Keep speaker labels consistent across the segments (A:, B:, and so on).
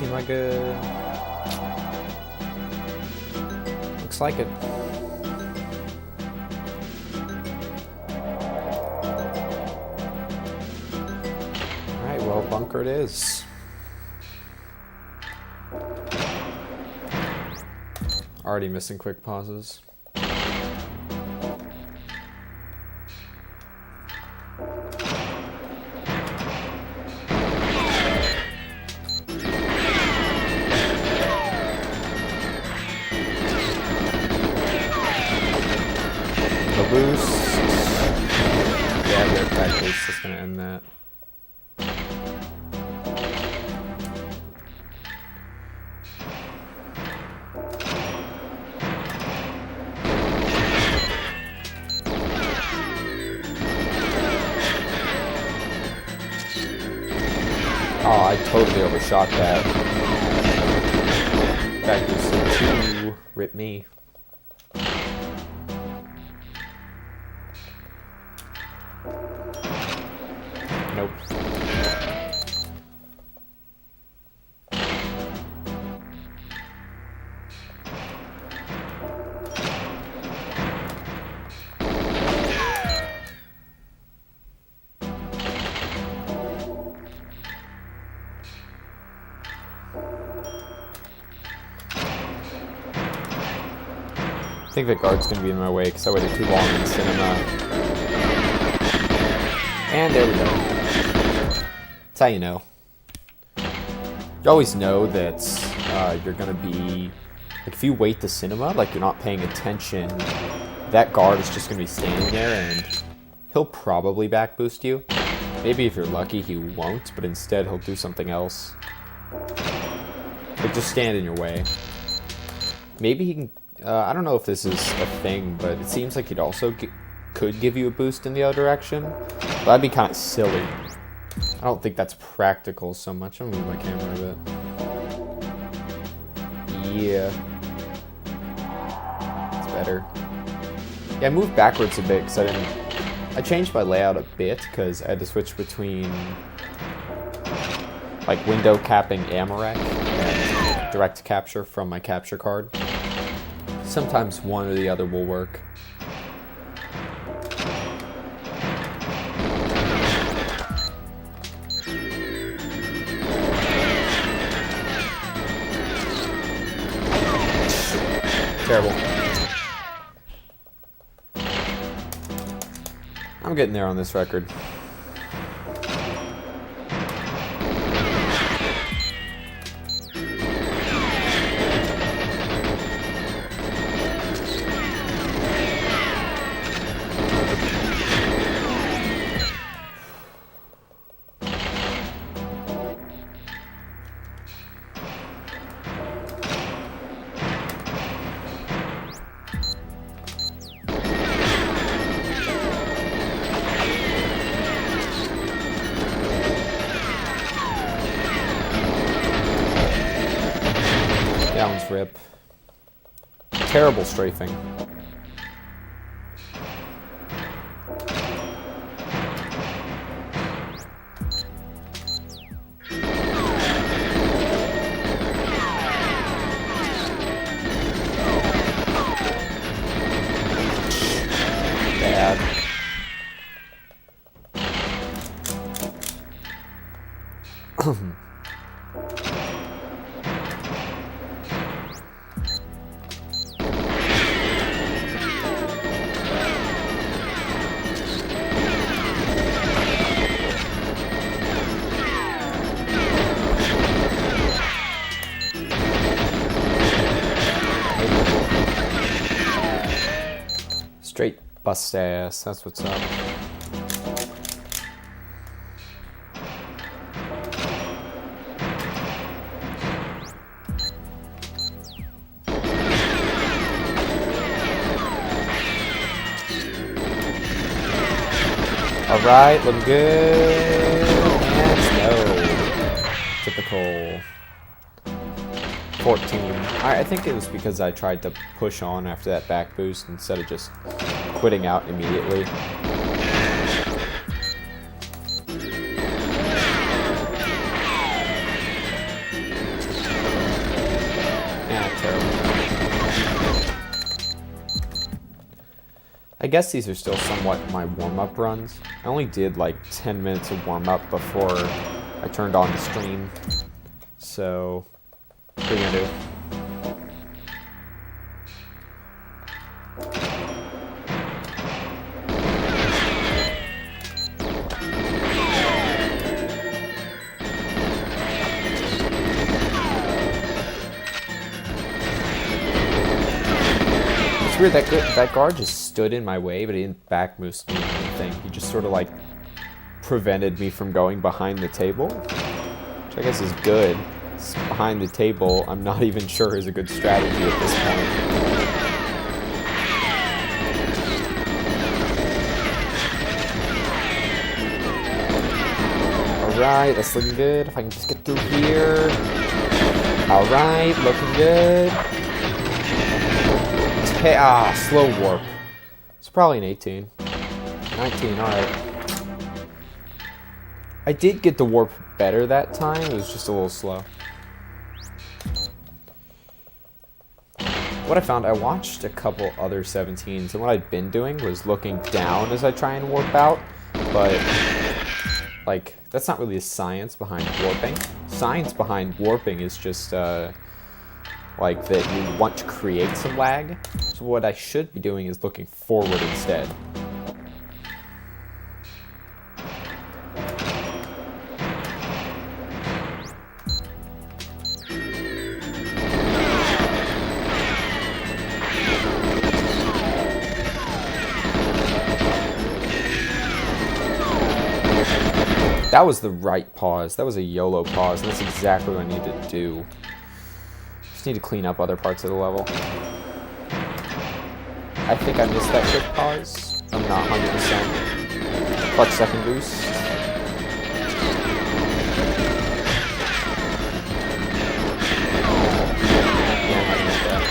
A: seem like a... Looks like it. Alright, well, bunker it is. Already missing quick pauses. The boost. Yeah, their back boost is gonna end that. Oh, I totally overshot that. Back boost to 2. Rip me. Nope. I think the guard's gonna be in my way because I waited too long in cinema. And there we go. That's how you know. You always know that you're gonna be, like, if you wait the cinema, like you're not paying attention, that guard is just gonna be standing there and he'll probably back boost you. Maybe if you're lucky he won't, but instead he'll do something else. Like just stand in your way. Maybe he can, I don't know if this is a thing, but it seems like he'd also could give you a boost in the other direction. But that'd be kind of silly. I don't think that's practical so much. I'm gonna move my camera a bit. Yeah. It's better. Yeah, I moved backwards a bit because I changed my layout a bit because I had to switch between like window capping Amarek and direct capture from my capture card. Sometimes one or the other will work. Terrible. I'm getting there on this record. Down's rip. Terrible strafing. Bad. Straight bust ass, that's what's up. Alright, looking good. And no. Typical. 14. I think it was because I tried to push on after that back boost instead of just quitting out immediately. I guess these are still somewhat my warm-up runs. I only did like 10 minutes of warm-up before I turned on the stream. So, what are you gonna do? It's weird, that guard just stood in my way, but he didn't back moose me or anything. He just sort of like prevented me from going behind the table, which I guess is good. It's behind the table, I'm not even sure is a good strategy at this point. Alright, that's looking good. If I can just get through here. Alright, looking good. Slow warp. It's probably an 18. 19, alright. I did get the warp better that time, it was just a little slow. What I found, I watched a couple other 17s, and what I'd been doing was looking down as I try and warp out, but, like, that's not really the science behind warping. Science behind warping is just, like, that you want to create some lag. So what I should be doing is looking forward instead. That was the right pause. That was a YOLO pause, and that's exactly what I needed to do. Just need to clean up other parts of the level. I think I missed that quick pause. I'm not 100%. Clutch second boost. Yeah, I missed that.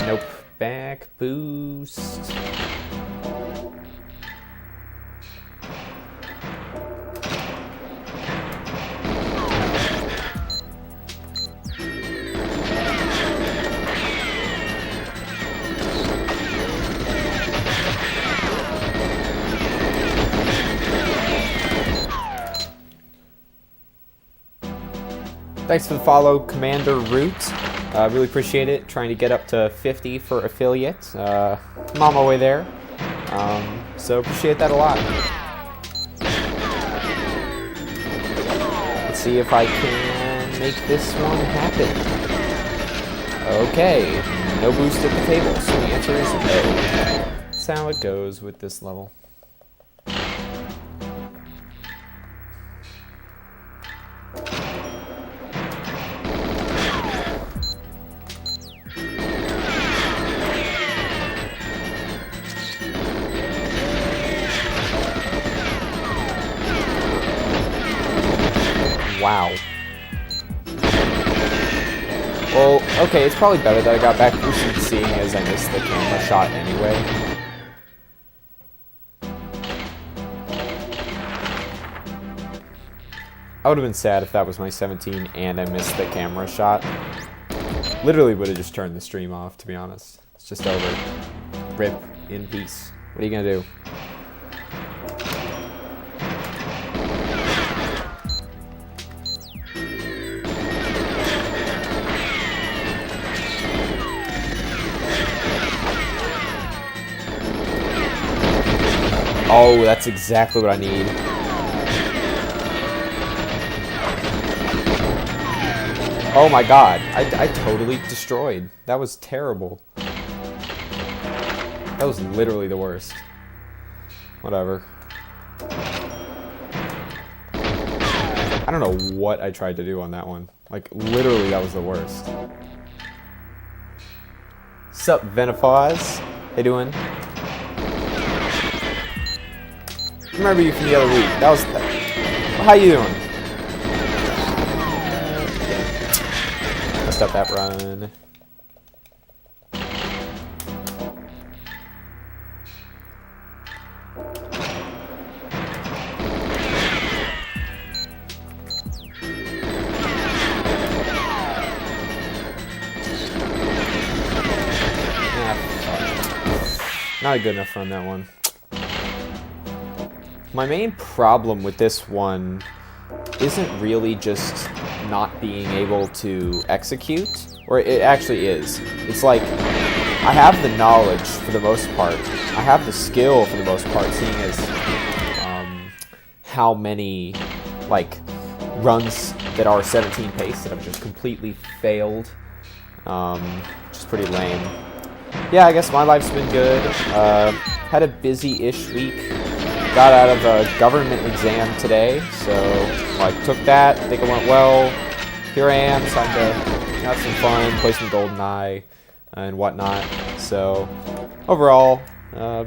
A: Nope. Back boost. Thanks for the follow, Commander Root. Really appreciate it. Trying to get up to 50 for affiliate. I'm on my way there. So appreciate that a lot. Let's see if I can make this one happen. Okay, no boost at the table, so the answer is no. That's how it goes with this level. Wow. Well, okay, it's probably better that I got back boosted, seeing as I missed the camera shot anyway. I would have been sad if that was my 17 and I missed the camera shot. Literally would have just turned the stream off, to be honest. It's just over. Rip in peace. What are you gonna do? Oh, that's exactly what I need. Oh my god, I totally destroyed. That was terrible. That was literally the worst. Whatever. I don't know what I tried to do on that one. Like, literally, that was the worst. Sup, Venifaz? How you doing? Remember you from the other week. That was... How you doing? messed up that run. Not a good enough run, that one. My main problem with this one isn't really just not being able to execute, or it actually is. It's like, I have the knowledge for the most part. I have the skill for the most part, seeing as how many, like, runs that are 17 pace that have just completely failed. Which is pretty lame. Yeah, I guess my life's been good. Had a busy-ish week. Got out of a government exam today, so like took that. I think it went well. Here I am, trying to have some fun, play some GoldenEye and whatnot. So overall,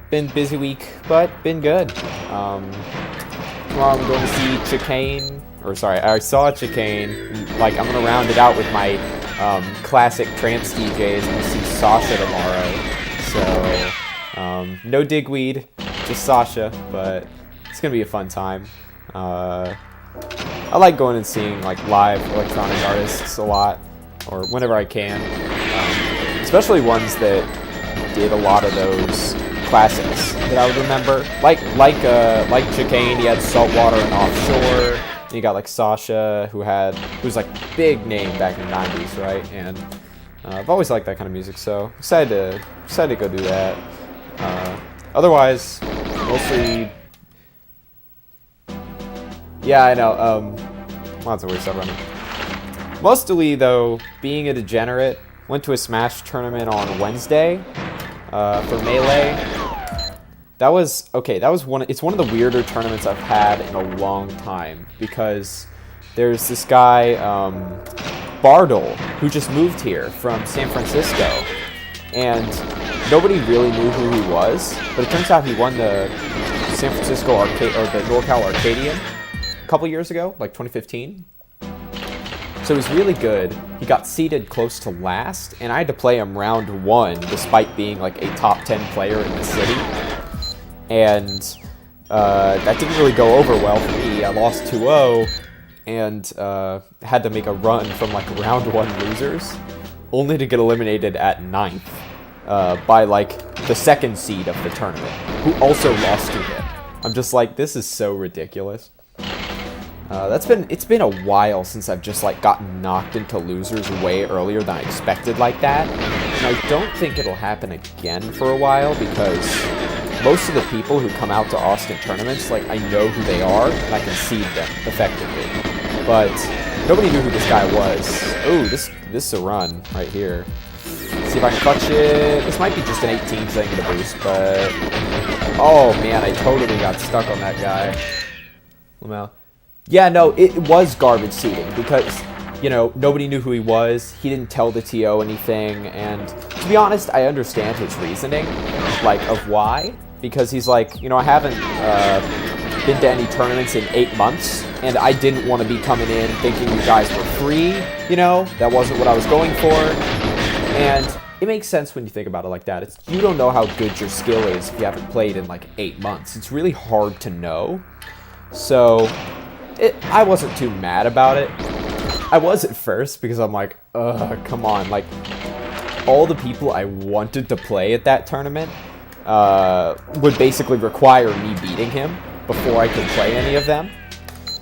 A: been busy week, but been good. Tomorrow I'm going to see Chicane, or sorry, I saw Chicane. Like I'm gonna round it out with my classic trance DJs and see Sasha tomorrow. So no Digweed, just Sasha, but it's gonna be a fun time. I like going and seeing like live electronic artists a lot, or whenever I can, especially ones that did a lot of those classics that I would remember. Like Chicane, he had Saltwater and Offshore. And you got like Sasha, who was like big name back in the 90s, right? And I've always liked that kind of music, so excited to go do that. Otherwise, mostly, yeah, I know. Lots of weird stuff running. Mostly though, being a degenerate, went to a Smash tournament on Wednesday for Melee. That was it's one of the weirder tournaments I've had in a long time, because there's this guy, Bardol, who just moved here from San Francisco, and nobody really knew who he was, but it turns out he won the San Francisco Arcade, or the NorCal Arcadian a couple years ago, like 2015. So he's really good. He got seated close to last, and I had to play him round 1 despite being like a top 10 player in the city. And that didn't really go over well for me. I lost 2-0 and had to make a run from like round 1 losers, only to get eliminated at 9th by like the 2nd seed of the tournament, who also lost to him. I'm just like, this is so ridiculous. It's been a while since I've just like gotten knocked into losers way earlier than I expected like that. And I don't think it'll happen again for a while, because most of the people who come out to Austin tournaments, like, I know who they are, and I can seed them effectively. But nobody knew who this guy was. Ooh, this is a run right here. Let's see if I can clutch it. This might be just an 18 because I get a boost, but oh man, I totally got stuck on that guy. Lamel. Yeah, no, it was garbage seeding because, you know, nobody knew who he was. He didn't tell the TO anything, and to be honest, I understand his reasoning, like, of why. Because he's like, you know, I haven't been to any tournaments in 8 months, and I didn't want to be coming in thinking you guys were free, you know? That wasn't what I was going for. And it makes sense when you think about it like that. You don't know how good your skill is if you haven't played in like 8 months. It's really hard to know. So I wasn't too mad about it. I was at first because I'm like, ugh, come on. Like, all the people I wanted to play at that tournament would basically require me beating him before I could play any of them.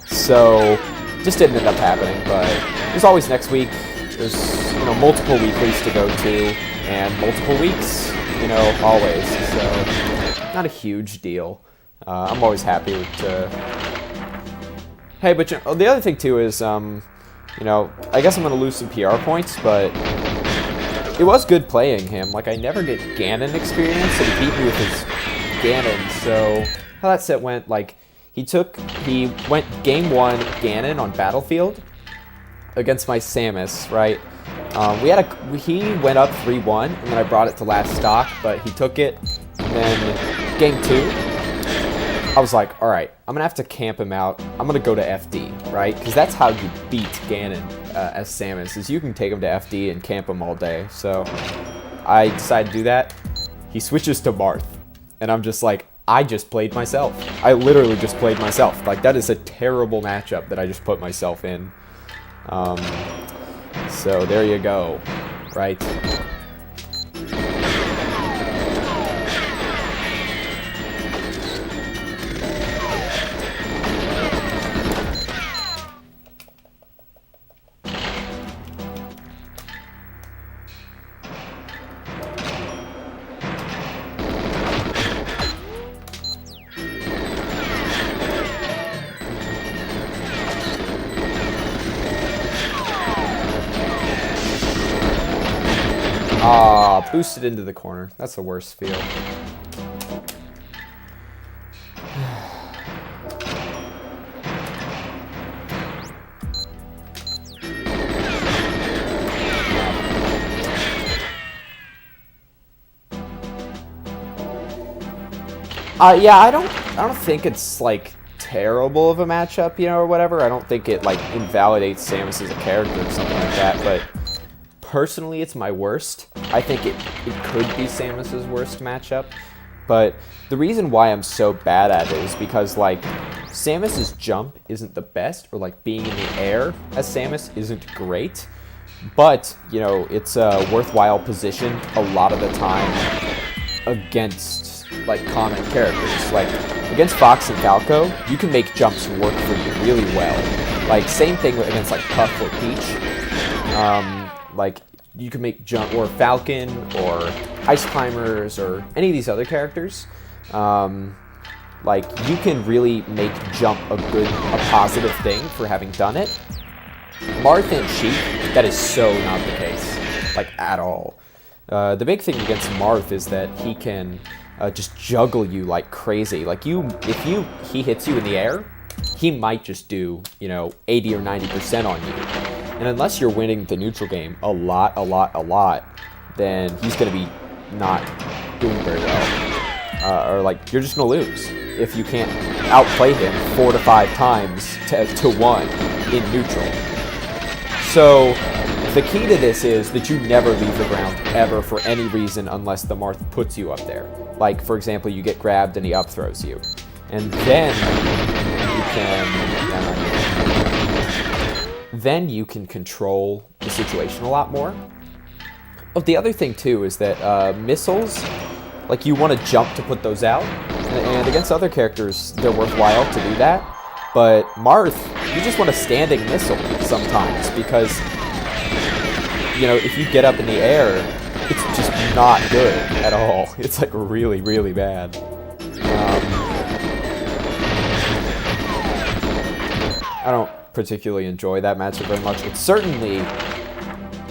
A: So, just didn't end up happening, but there's always next week. There's, you know, multiple weeklies to go to, and multiple weeks, you know, always. So, not a huge deal. I'm always happy with, Hey, but you know, the other thing too is, you know, I guess I'm going to lose some PR points, but it was good playing him. Like, I never get Ganon experience, and he beat me with his Ganon. So how that set went, like, he went game 1 Ganon on Battlefield against my Samus, right? He went up 3-1, and then I brought it to last stock, but he took it. And then game 2, I was like, all right, I'm going to have to camp him out. I'm going to go to FD, right? Because that's how you beat Ganon. as Samus is you can take him to FD and camp him all day. So I decided to do that. He switches to Marth, and I'm just like, I just played myself. I literally just played myself. Like, that is a terrible matchup that I just put myself in. So there you go, right? Boosted into the corner. That's the worst feel. Yeah, I don't think it's like terrible of a matchup, you know, or whatever. I don't think it like invalidates Samus as a character or something like that, but personally, it's my worst. I think it could be Samus's worst matchup, but the reason why I'm so bad at it is because, like, Samus's jump isn't the best, or, like, being in the air as Samus isn't great, but, you know, it's a worthwhile position a lot of the time against, like, common characters. Like, against Fox and Falco, you can make jumps work for you really well. Like, same thing against, like, Puff or Peach. Like, you can make jump, or Falcon, or Ice Climbers, or any of these other characters. Like, you can really make jump a positive thing for having done it. Marth and Sheik, that is so not the case, like, at all. The big thing against Marth is that he can just juggle you like crazy. Like, if he hits you in the air, he might just do, you know, 80 or 90% on you. And unless you're winning the neutral game a lot, then he's going to be not doing very well. Or, like, you're just going to lose if you can't outplay him 4 to 5 times to 1 in neutral. So, the key to this is that you never leave the ground ever for any reason unless the Marth puts you up there. Like, for example, you get grabbed and he up throws you. And then you can control the situation a lot more. Oh, the other thing too is that missiles, like, you want to jump to put those out, and against other characters they're worthwhile to do that. But Marth, you just want a standing missile sometimes, because, you know, if you get up in the air, it's just not good at all. It's like really, really bad. I don't particularly enjoy that matchup very much. It's certainly,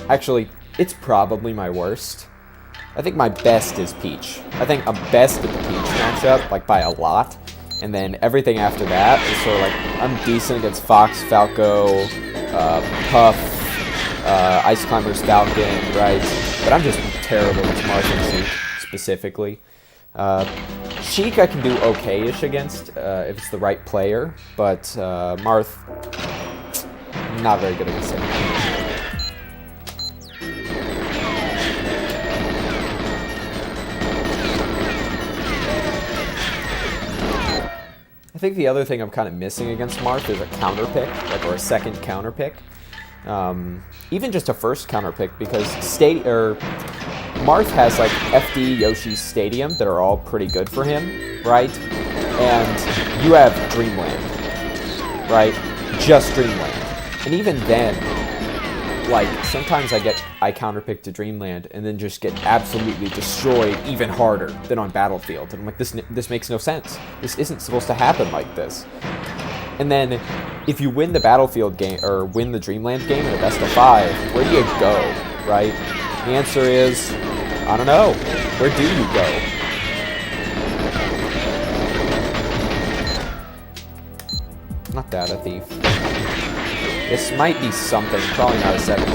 A: actually, it's probably my worst. I think my best is Peach. I think I'm best at the Peach matchup, like, by a lot. And then everything after that is sort of like, I'm decent against Fox, Falco, Puff, Ice Climbers, Falcon, right? But I'm just terrible against Marth and Sheik, specifically. Sheik I can do okay-ish against if it's the right player, but Marth, not very good against him. I think the other thing I'm kind of missing against Marth is a counter pick, like, or a second counter pick. Even just a first counter pick, because Marth has, like, FD Yoshi's Stadium that are all pretty good for him, right? And you have Dreamland, right? Just Dreamland. And even then, like, sometimes I counterpick to Dreamland and then just get absolutely destroyed even harder than on Battlefield. And I'm like, this makes no sense. This isn't supposed to happen like this. And then, if you win the Battlefield game, or win the Dreamland game in a best of 5, where do you go, right? The answer is, I don't know. Where do you go? Not that, a thief. This might be something, probably not a 17.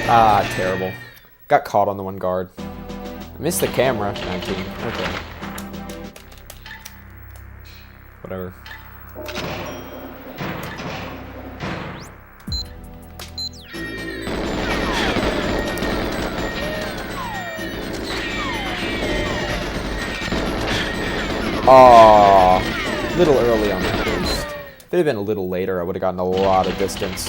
A: Ah, terrible. Got caught on the one guard. I missed the camera, 19, okay. Whatever. Aw, a little early on that boost. If it had been a little later, I would have gotten a lot of distance.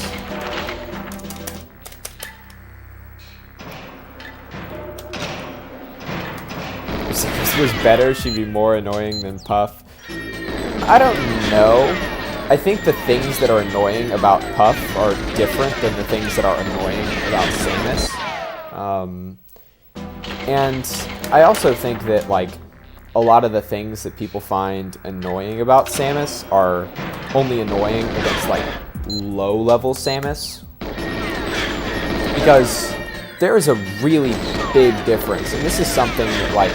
A: If this was better, she'd be more annoying than Puff. I don't know. I think the things that are annoying about Puff are different than the things that are annoying about Samus. And I also think that, like, a lot of the things that people find annoying about Samus are only annoying against, like, low-level Samus. Because there is a really big difference, and this is something that, like,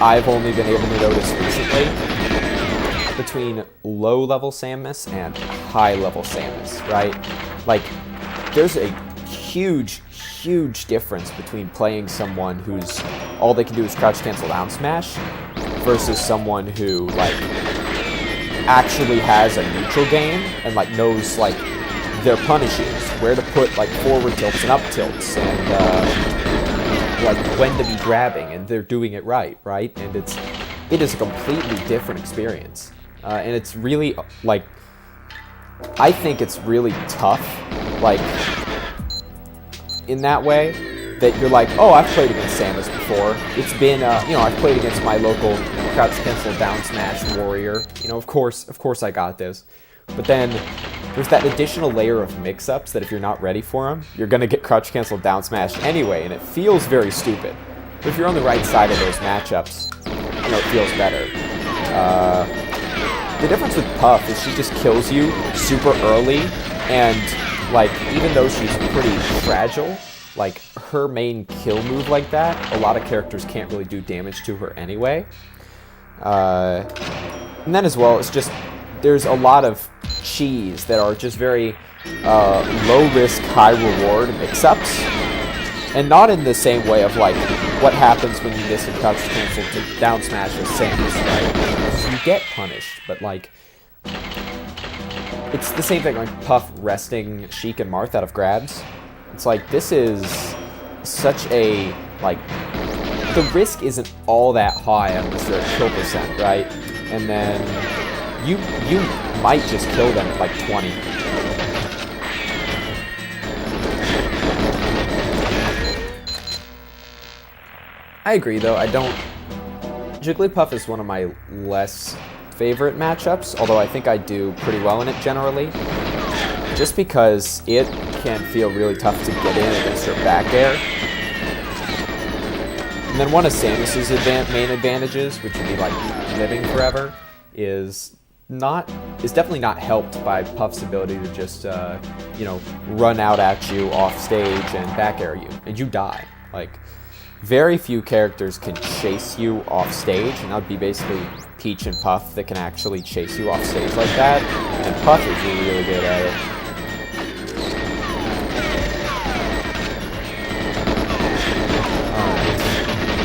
A: I've only been able to notice recently, between low-level Samus and high-level Samus, right? Like, there's a huge difference between playing someone who's all they can do is crouch cancel down smash versus someone who, like, actually has a neutral game and, like, knows, like, their punishes, where to put, like, forward tilts and up tilts, and, like, when to be grabbing, and they're doing it right? And it is a completely different experience. And it's really, like, I think it's really tough, like, in that way, that you're like, oh, I've played against Samus before. It's been, you know, I've played against my local crouch cancel down smash warrior. You know, of course I got this. But then there's that additional layer of mix-ups that if you're not ready for them, you're gonna get crouch cancel down smash anyway, and it feels very stupid. But if you're on the right side of those matchups, you know, it feels better. The difference with Puff is she just kills you super early, and, like, even though she's pretty fragile, like, her main kill move like that, a lot of characters can't really do damage to her anyway. And then as well, it's just, there's a lot of cheese that are just very low-risk, high-reward mix-ups. And not in the same way of, like, what happens when you miss a crouch cancel to down smash with Samus, right? You get punished, but, like, it's the same thing, like Puff resting Sheik and Marth out of grabs. It's like, this is such a, like, the risk isn't all that high unless you're at kill percent, right? And then you might just kill them at, like, 20. I agree, though. Jigglypuff is one of my less favorite matchups, although I think I do pretty well in it generally. Just because it can feel really tough to get in against her back air. And then one of Samus's main advantages, which would be, like, living forever, is definitely not helped by Puff's ability to just, you know, run out at you off stage and back air you, and you die. Like, very few characters can chase you off stage, and that would be basically Peach and Puff that can actually chase you off stage like that, and Puff is really good at it.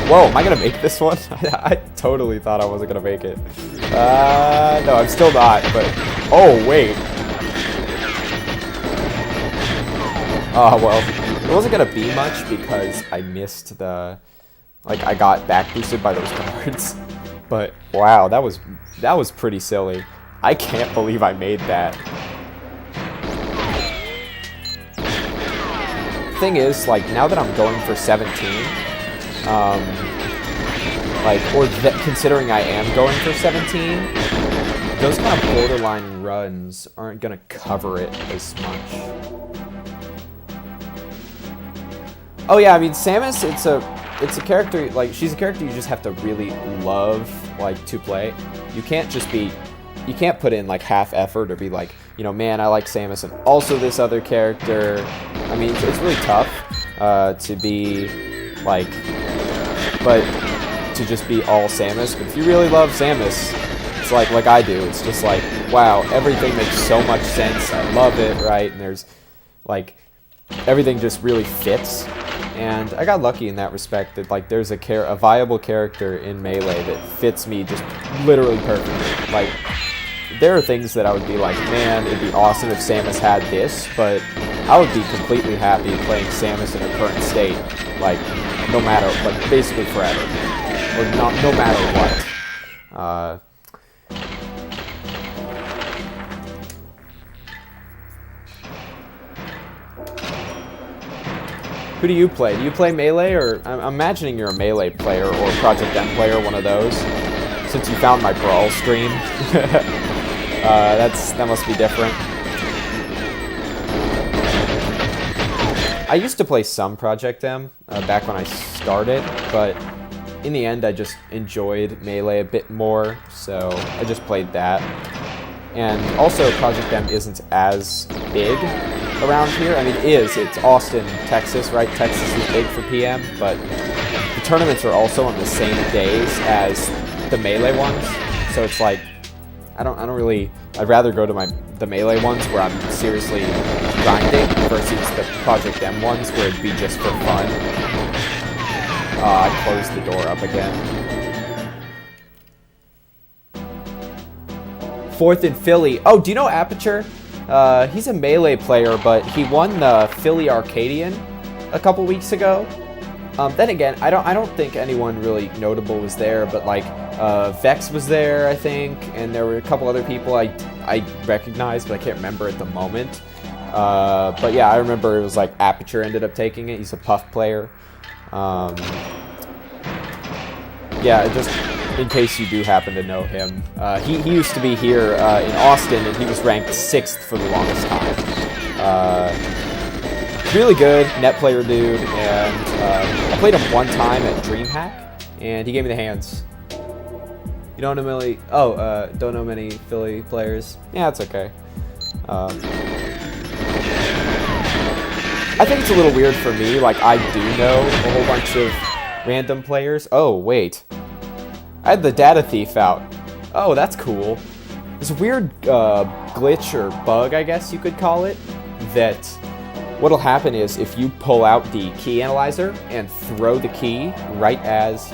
A: Whoa, am I gonna make this one? I totally thought I wasn't gonna make it. No, I'm still not, but... Oh, wait. Oh, well. It wasn't gonna be much because I missed the... Like, I got back boosted by those guards. But, wow, that was pretty silly. I can't believe I made that. Thing is, like, now that I'm going for 17... considering I am going for 17, those kind of borderline runs aren't gonna cover it as much. Oh yeah, I mean, Samus, it's a character, like, she's a character you just have to really love, like, to play. You can't put in, like, half effort or be like, you know, man, I like Samus and also this other character. I mean, it's really tough to be, like, but to just be all Samus. But if you really love Samus, it's like I do. It's just like, wow, everything makes so much sense. I love it, right? And there's, like, everything just really fits. And I got lucky in that respect that, like, there's a viable character in Melee that fits me just literally perfectly. Like, there are things that I would be like, man, it'd be awesome if Samus had this, but I would be completely happy playing Samus in her current state, like, no matter, like, basically forever. Or no matter what. Who do you play? Do you play Melee, or I'm imagining you're a Melee player or Project M player, one of those, since you found my Brawl stream. That must be different. I used to play some Project M back when I started, but in the end I just enjoyed Melee a bit more, so I just played that. And also Project M isn't as big around here. I mean, it's Austin, Texas, right? Texas is big for PM, but the tournaments are also on the same days as the Melee ones, so it's like, I'd rather go to the Melee ones where I'm seriously grinding versus the Project M ones where it'd be just for fun. I closed the door up again. 4th in Philly. Oh, do you know Aperture? He's a Melee player, but he won the Philly Arcadian a couple weeks ago. Then again, I don't think anyone really notable was there, but like Vex was there, I think, and there were a couple other people I recognized, but I can't remember at the moment. But yeah, I remember it was like Aperture ended up taking it. He's a Puff player. Yeah, just in case you do happen to know him, he used to be here in Austin, and he was ranked 6th for the longest time. Really good net player dude, and I played him one time at DreamHack, and he gave me the hands. You don't know don't know many Philly players? Yeah, it's okay. I think it's a little weird for me. Like, I do know a whole bunch of random players. Oh, wait. I had the data thief out. Oh, that's cool. There's a weird glitch or bug, I guess you could call it, that what'll happen is if you pull out the key analyzer and throw the key right as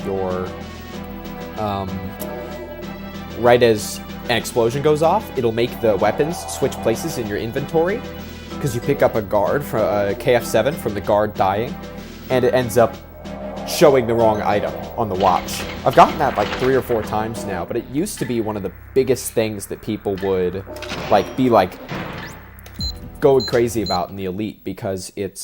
A: an explosion goes off, it'll make the weapons switch places in your inventory, because you pick up a guard from a KF7 from the guard dying, and it ends up showing the wrong item on the watch. I've gotten that like 3 or 4 times now, but it used to be one of the biggest things that people would be going crazy about in the Elite, because it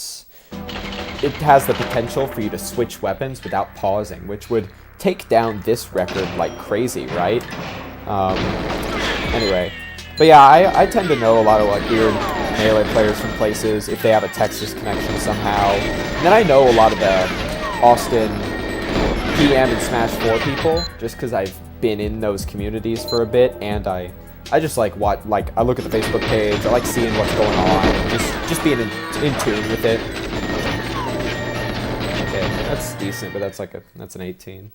A: has the potential for you to switch weapons without pausing, which would take down this record like crazy, right? Anyway, but yeah, I tend to know a lot of like weird Melee players from places if they have a Texas connection somehow. And then I know a lot of the Austin PM and Smash 4 people, just because I've been in those communities for a bit, and I just like I look at the Facebook page, I like seeing what's going on, and just being in tune with it. Okay, that's decent, but that's an 18.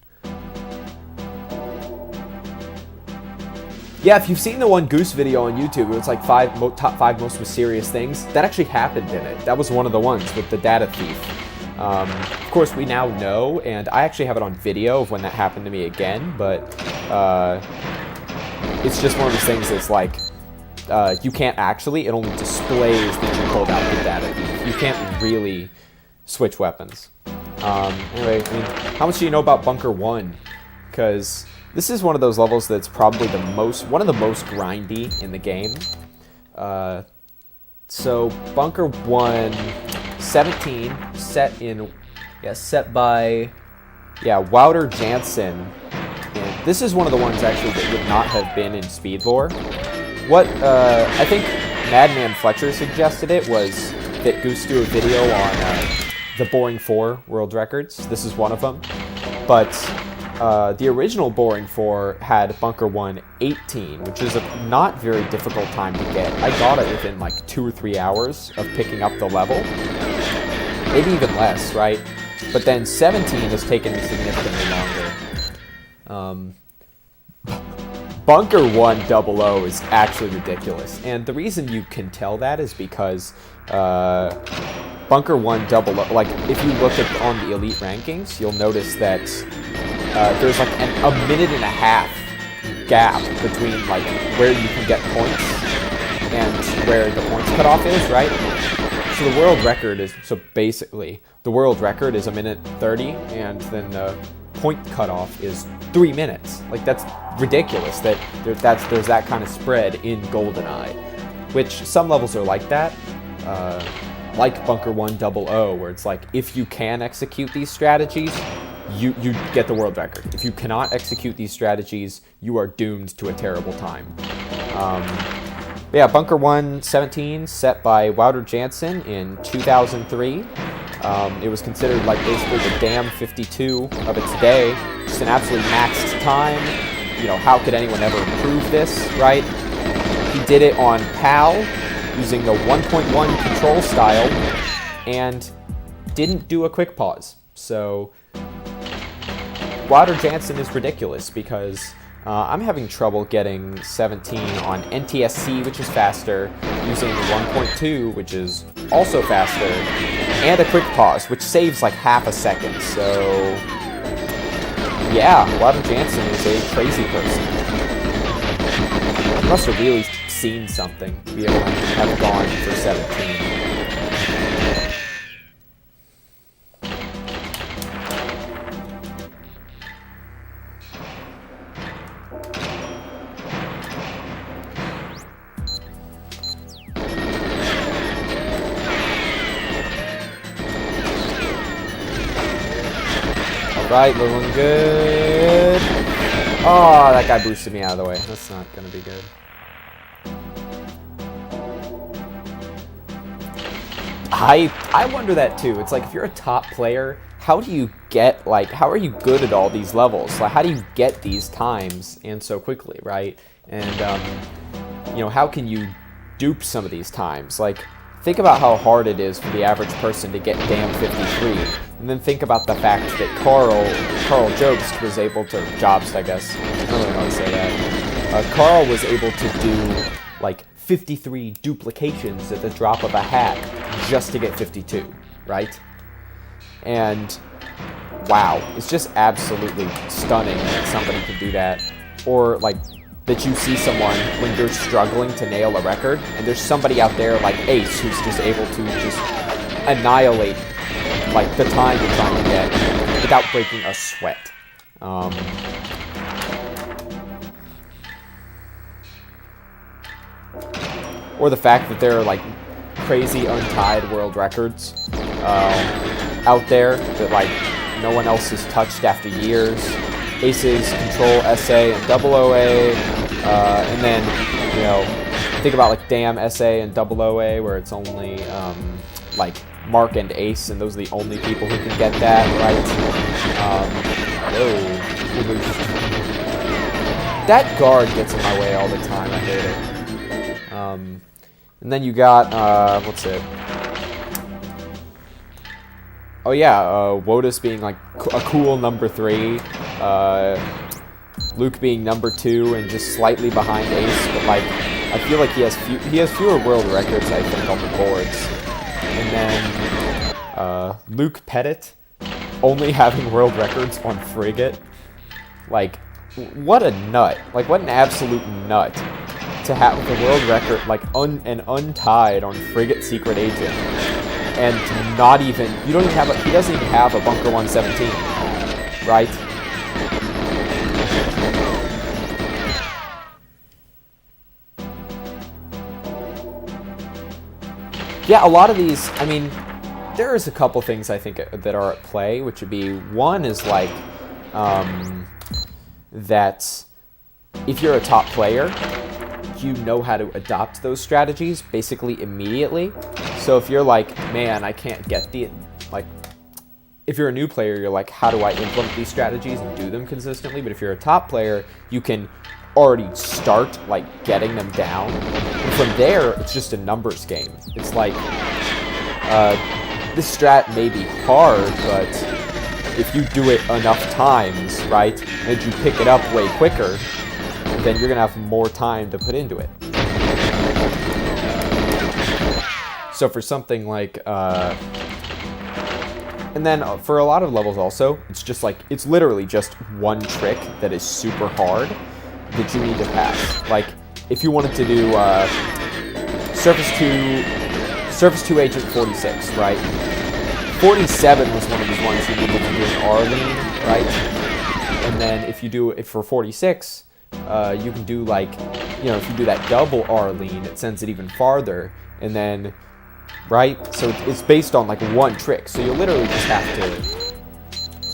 A: Yeah, if you've seen the one Goose video on YouTube, it's like top 5 most mysterious things, that actually happened in it. That was one of the ones with the data thief. Of course, we now know, and I actually have it on video of when that happened to me again, but it's just one of those things that's like, you can't actually, it only displays that you pulled out the data thief. You can't really switch weapons. Anyway, I mean, how much do you know about Bunker 1? Because this is one of those levels that's probably one of the most grindy in the game. So Bunker 1, 17, set by Wouter Jansen. And this is one of the ones actually that would not have been in Speed Lore. What I think Madman Fletcher suggested it was that Goose do a video on the Boring 4 world records. This is one of them, but the original Boring 4 had Bunker 1 18, which is a not very difficult time to get. I got it within like 2 or 3 hours of picking up the level. Maybe even less, right? But then 17 has taken me significantly longer. Bunker 100 is actually ridiculous. And the reason you can tell that is because Bunker 100, like if you look at on the Elite rankings, you'll notice that there's like a minute and a half gap between like where you can get points and where the points cutoff is, right? So the world record is, basically, the world record is 1:30, and then the point cutoff is 3 minutes. Like, that's ridiculous that there's that kind of spread in GoldenEye, which some levels are like that, like Bunker 100, where it's like, if you can execute these strategies, you get the world record. If you cannot execute these strategies, you are doomed to a terrible time. But yeah, Bunker 117, set by Wouter Jansen in 2003. It was considered like basically the damn 52 of its day. Just an absolute maxed time. You know, how could anyone ever improve this, right? He did it on PAL using the 1.1 control style and didn't do a quick pause. So Wouter Jansen is ridiculous because I'm having trouble getting 17 on NTSC, which is faster, using 1.2, which is also faster, and a quick pause, which saves like half a second. So yeah, Wouter Jansen is a crazy person. He must have really seen something to be able to have gone for 17. Right, looking good. Oh, that guy boosted me out of the way. That's not gonna be good. I wonder that too. It's like, if you're a top player, how do you get, like, how are you good at all these levels? Like, how do you get these times and so quickly, right? And you know, how can you dupe some of these times? Like, think about how hard it is for the average person to get damn 53. And then think about the fact that Carl Jobst was able to, I guess, I don't really know how to say that. Carl was able to do like 53 duplications at the drop of a hat just to get 52, right? And wow, it's just absolutely stunning that somebody could do that. Or like, that you see someone when you're struggling to nail a record, and there's somebody out there like Ace who's just able to just annihilate like the time you're trying to get without breaking a sweat. Or the fact that there are like crazy untied world records out there that like no one else has touched after years. Aces, Control, SA, and OOA, and then, you know, think about like Damn, SA, and OOA, where it's only like Mark and Ace, and those are the only people who can get that, right? Whoa. That guard gets in my way all the time, I hate it. And then you got, what's it? Oh yeah, Wotus being like a cool number 3, Luke being number 2 and just slightly behind Ace, but like, I feel like he has fewer world records, I think, on the boards. And then Luke Pettit only having world records on Frigate. Like, what a nut. Like, what an absolute nut to have the world record, like, untied on Frigate Secret Agent. And not even, he doesn't even have a Bunker 117, right? Yeah, a lot of these, I mean, there's a couple things I think that are at play, which would be, one is like, that if you're a top player, you know how to adopt those strategies basically immediately. So if you're like, man, I can't get like, if you're a new player, you're like, how do I implement these strategies and do them consistently? But if you're a top player, you can already start like getting them down. And from there, it's just a numbers game. It's like, this strat may be hard, but if you do it enough times, right, and you pick it up way quicker, then you're gonna have more time to put into it. So for something like, and then for a lot of levels also, it's just like, it's literally just one trick that is super hard that you need to pass. Like, if you wanted to do Surface 2 Agent 46, right? 47 was one of these ones you needed to do an R lean, right? And then if you do it for 46, you can do like, if you do that double R lean, it sends it even farther. And then, right? So it's based on like one trick. So you literally just have to,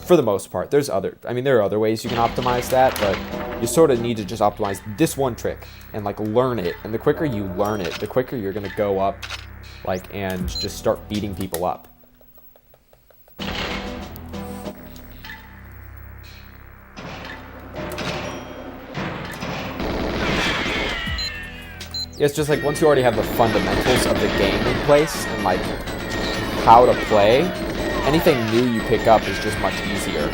A: for the most part, there are other ways you can optimize that, but you sort of need to just optimize this one trick and like learn it. And the quicker you learn it, the quicker you're going to go up like and just start beating people up. It's just like once you already have the fundamentals of the game in place and like how to play, anything new you pick up is just much easier.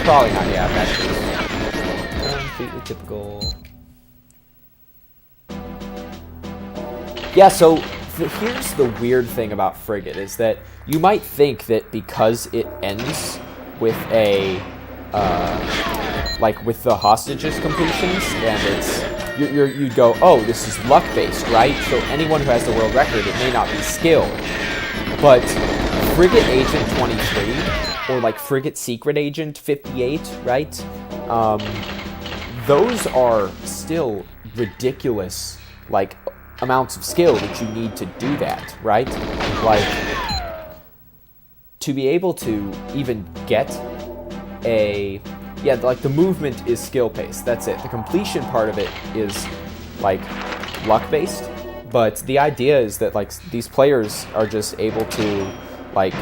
A: Probably not yet. That's completely typical. Yeah, so here's the weird thing about Frigate is that you might think that because it ends with a like with the hostages completions, and it's you'd go, oh, this is luck based, right? So anyone who has the world record, it may not be skill, but Frigate Agent 23 or like Frigate Secret Agent 58, right? Those are still ridiculous, like amounts of skill that you need to do that, right? Like to be able to even get like the movement is skill based. That's it. The completion part of it is like luck based, but the idea is that like these players are just able to like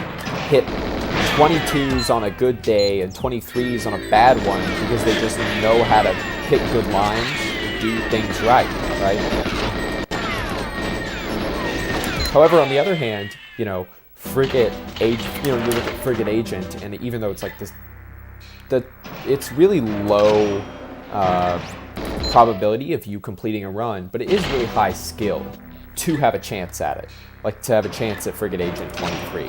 A: hit 22s on a good day and 23s on a bad one because they just know how to pick good lines and do things right? However, on the other hand, Frigate Agent, you look at Frigate Agent, and even though it's like this, it's really low probability of you completing a run, but it is really high skill to have a chance at it, like to have a chance at Frigate Agent 23.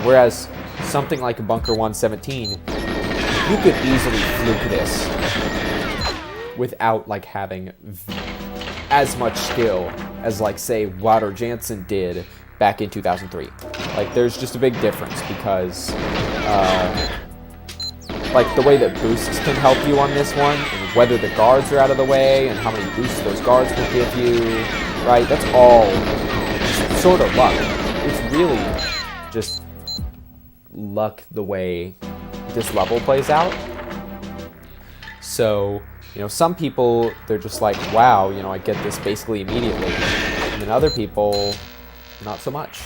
A: Whereas something like a Bunker 117, you could easily fluke this without like having as much skill as like say Wouter Jansen did back in 2003. Like there's just a big difference because like the way that boosts can help you on this one, and whether the guards are out of the way, and how many boosts those guards will give you, right? That's all sort of luck. It's really just luck the way this level plays out. So, some people, they're just like, wow, I get this basically immediately. And then other people, not so much.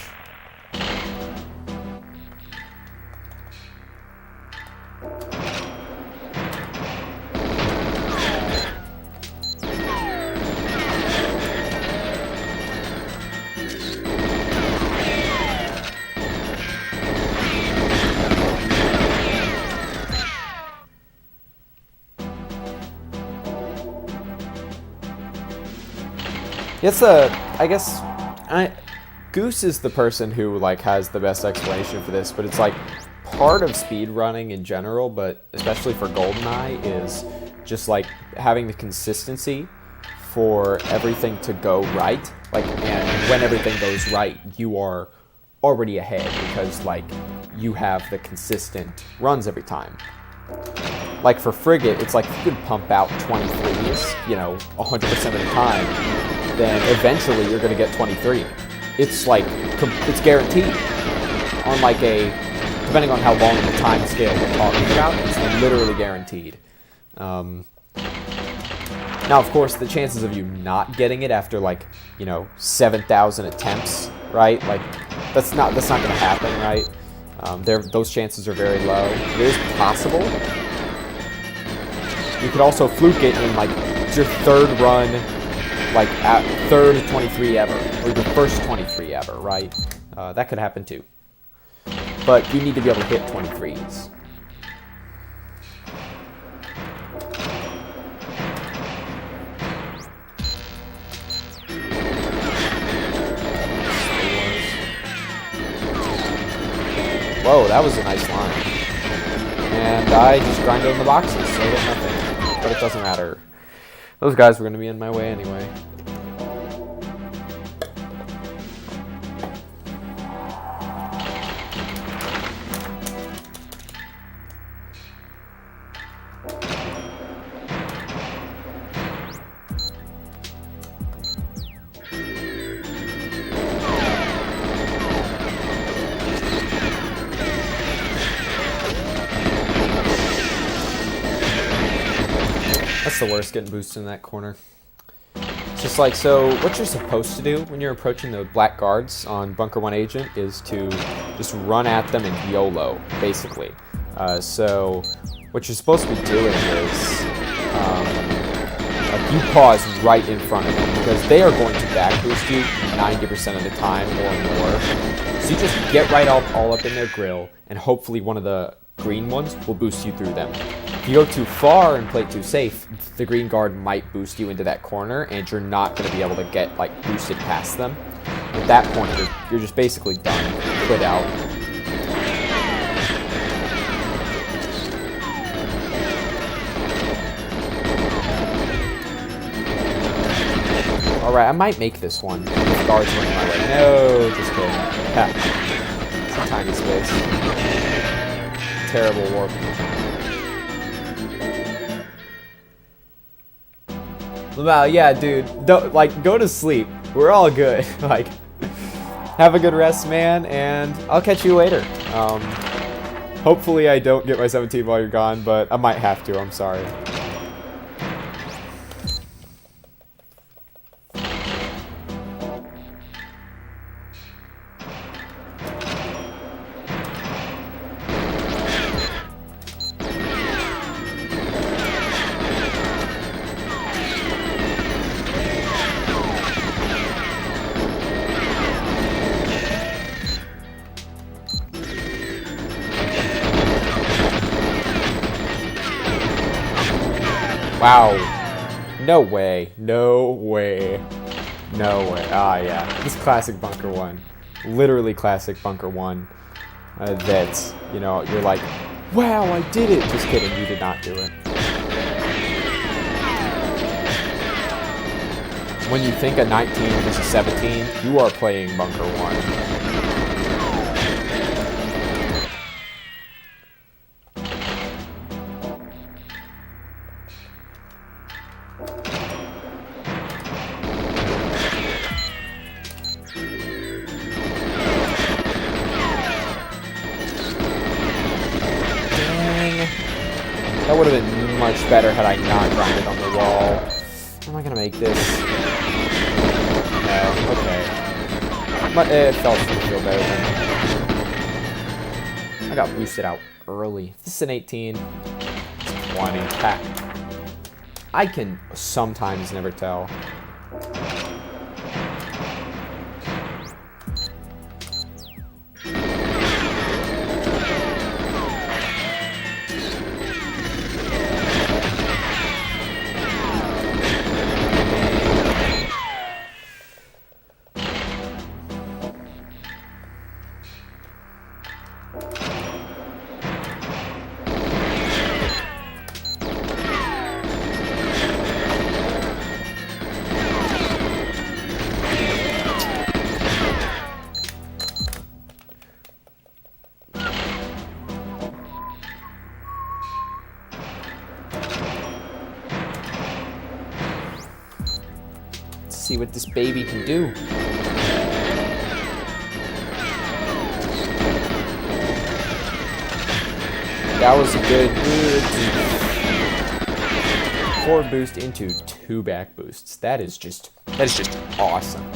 A: Goose is the person who like has the best explanation for this, but it's like part of speedrunning in general, but especially for GoldenEye, is just like having the consistency for everything to go right. Like, and when everything goes right, you are already ahead because like you have the consistent runs every time. Like for Frigate, it's like if you could pump out 23s, 100% of the time, then eventually you're going to get 23. It's like, it's guaranteed. On like depending on how long the time scale we're talking about, it's literally guaranteed. Now, of course, the chances of you not getting it after like, 7,000 attempts, right? Like, that's not going to happen, right? Those chances are very low. It is possible. You could also fluke it in like your third run, like at third 23 ever, or your first 23 ever, right? That could happen too. But you need to be able to hit 23s. Whoa, that was a nice line. And I just grinded in the boxes, so I get nothing. But it doesn't matter. Those guys were going to be in my way anyway. It's the worst getting boosted in that corner. It's just like, so what you're supposed to do when you're approaching the black guards on Bunker 1 Agent is to just run at them and YOLO, basically. So what you're supposed to be doing is like you pause right in front of them because they are going to back boost you 90% of the time or more. So you just get right all up in their grill, and hopefully one of the green ones will boost you through them. If you go too far and play it too safe, the green guard might boost you into that corner, and you're not going to be able to get like boosted past them. At that point, you're just basically done. Quit out. Alright, I might make this one. The guards running my way. No, just kidding. Ha. It's a tiny space. Terrible warp. Wow, yeah, dude. Don't, like, go to sleep. We're all good. Like, have a good rest, man, and I'll catch you later. Hopefully I don't get my 17 while you're gone, but I might have to. I'm sorry. Wow. No way. No way. No way. Ah, yeah. This classic Bunker 1. Literally classic Bunker 1. That, you know, you're like, wow, I did it. Just kidding. You did not do it. When you think a 19 versus 17, you are playing Bunker 1. That would have been much better had I not grinded on the wall. How am I gonna make this? No, okay. But it felt to feel better than. I got boosted out early. This is an 18. It's 20. Pack. I can sometimes never tell. See what this baby can do. That was a good forward boost into 2 back boosts. That is just awesome.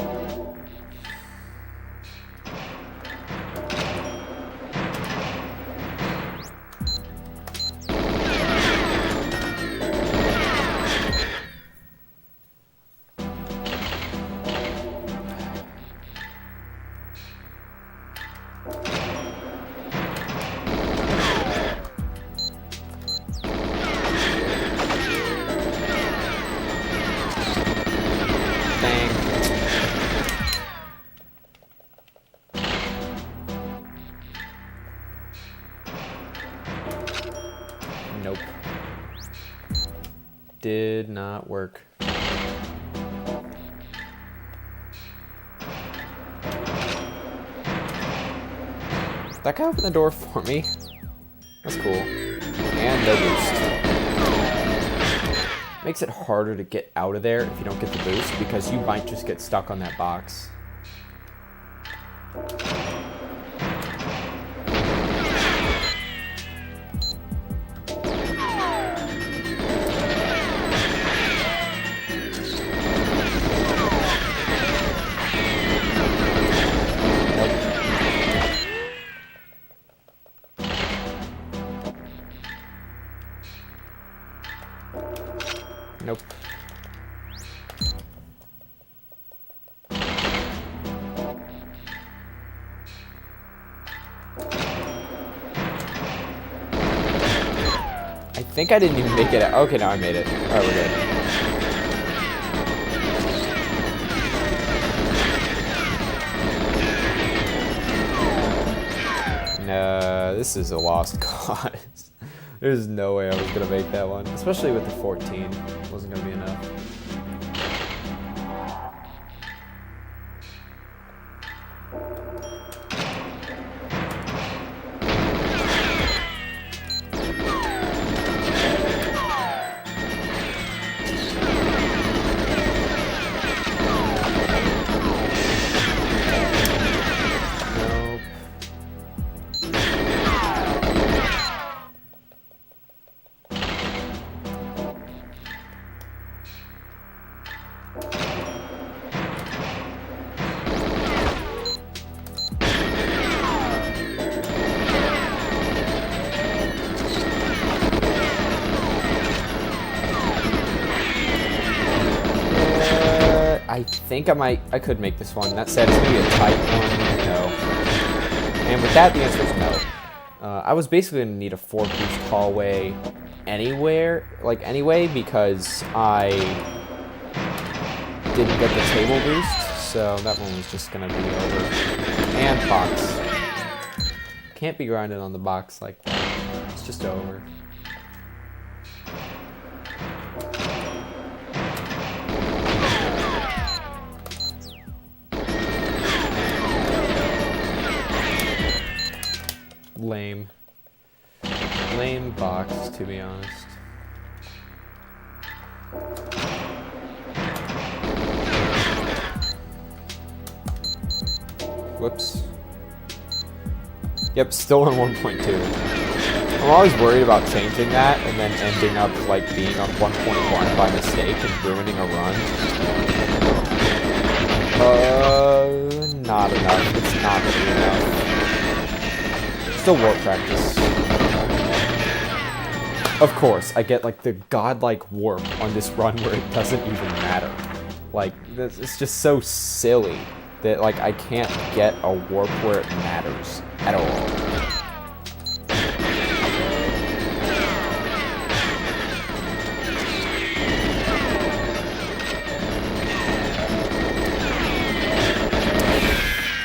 A: Nope. Did not work. That guy opened the door for me. That's cool. And no boost. Makes it harder to get out of there if you don't get the boost, because you might just get stuck on that box. think I didn't even make it out. Okay, now I made it. Alright, we're good. No, this is a lost cause. There's no way I was gonna make that one. Especially with the 14. It wasn't gonna be enough. I think I could make this one. That said, it's gonna be a tight one. No. And with that, the answer is no. I was basically gonna need a 4-boost hallway anyway, because I didn't get the table boost, so that one was just gonna be over. And box. Can't be grinding on the box like that. It's just over. Lame box, to be honest. Whoops. Yep, still on 1.2. I'm always worried about changing that and then ending up like being on 1.1 by mistake and ruining a run. Not enough. It's not really enough. Still warp practice. Of course, I get like the godlike warp on this run where it doesn't even matter. Like, it's just so silly that like I can't get a warp where it matters at all.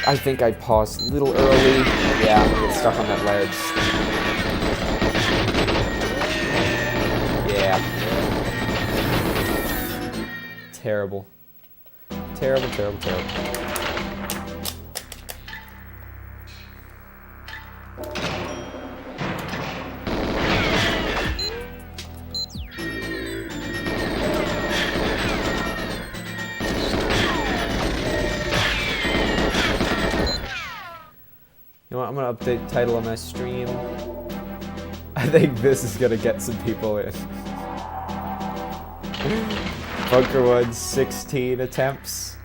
A: I think I paused a little early. Yeah, I'm gonna get stuck on that ledge. Yeah. Terrible. Terrible, terrible, terrible. You know what, I'm gonna update the title of my stream. I think this is gonna get some people in. Bunker 1, 16 attempts.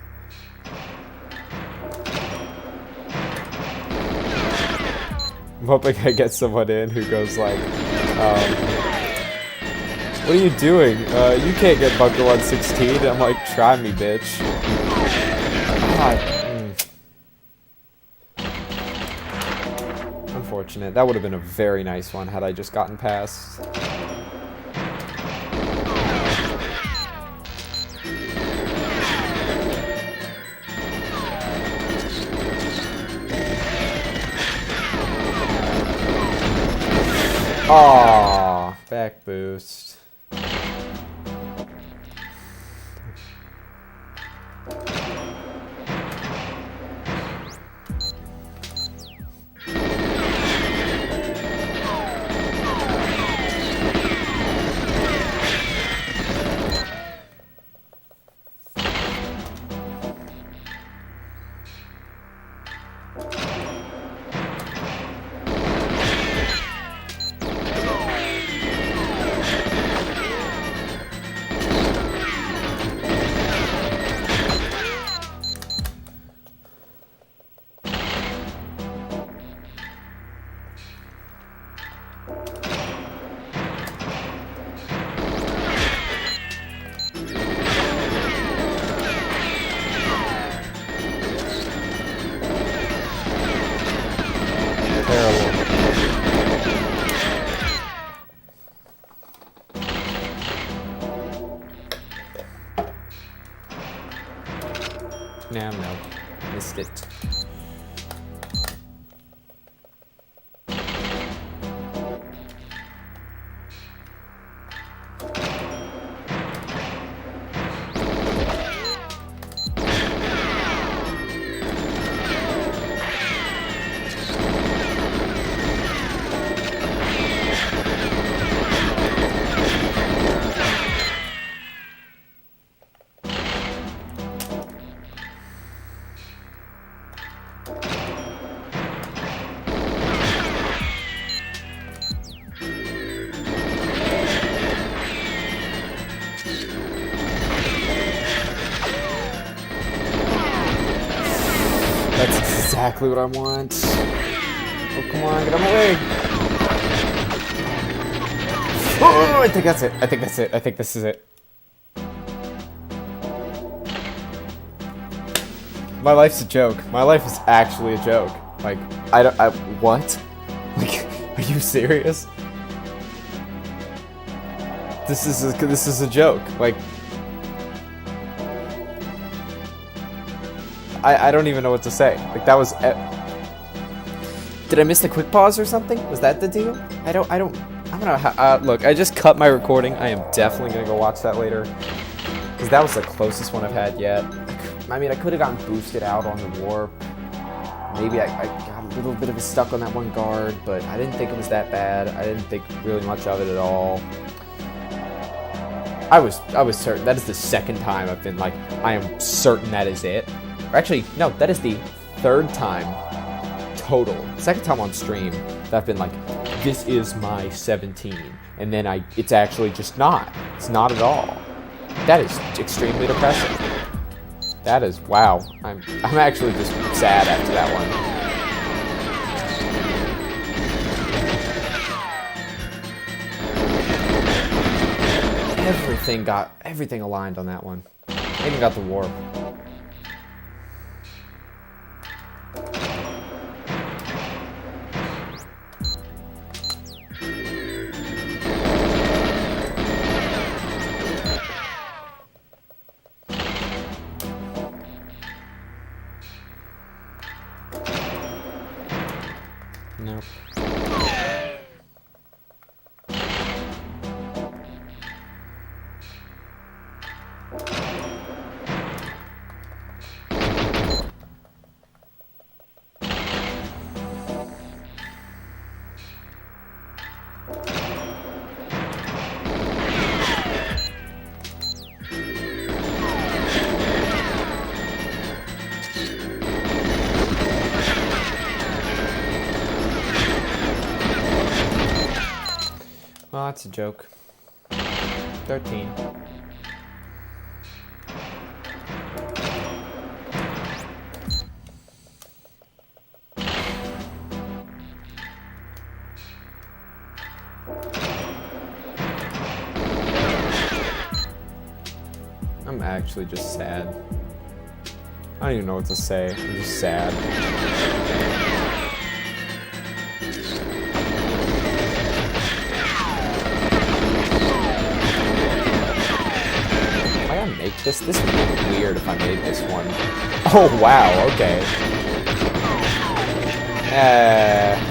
A: I'm hoping I get someone in who goes like, what are you doing? You can't get Bunker 1, 16. I'm like, try me, bitch. God. Unfortunate. That would have been a very nice one had I just gotten past. Aww, back boost. No, missed it. That's exactly what I want. Oh, come on, get out of my way. Oh, I think that's it. I think that's it. I think this is it. My life's a joke. My life is actually a joke. Like, what? Like, are you serious? This is a joke. Like, I don't even know what to say. Like, that was... Did I miss the quick pause or something? Was that the deal? I don't know how... look, I just cut my recording. I am definitely going to go watch that later. Because that was the closest one I've had yet. I mean, I could have gotten boosted out on the warp. Maybe I got a little bit of a stuck on that one guard, but I didn't think it was that bad. I didn't think really much of it at all. I was certain. That is the second time I've been like, I am certain that is it. Or actually, no, that is the third time total. Second time on stream that I've been like, this is my 17. And then it's actually just not. It's not at all. That is extremely depressing. That is, wow. I'm actually just sad after that one. Everything aligned on that one. I even got the warp. Nope. Well, that's a joke. 13. I'm actually just sad. I don't even know what to say. I'm just sad. Make this would be weird if I made this one. Oh wow, okay.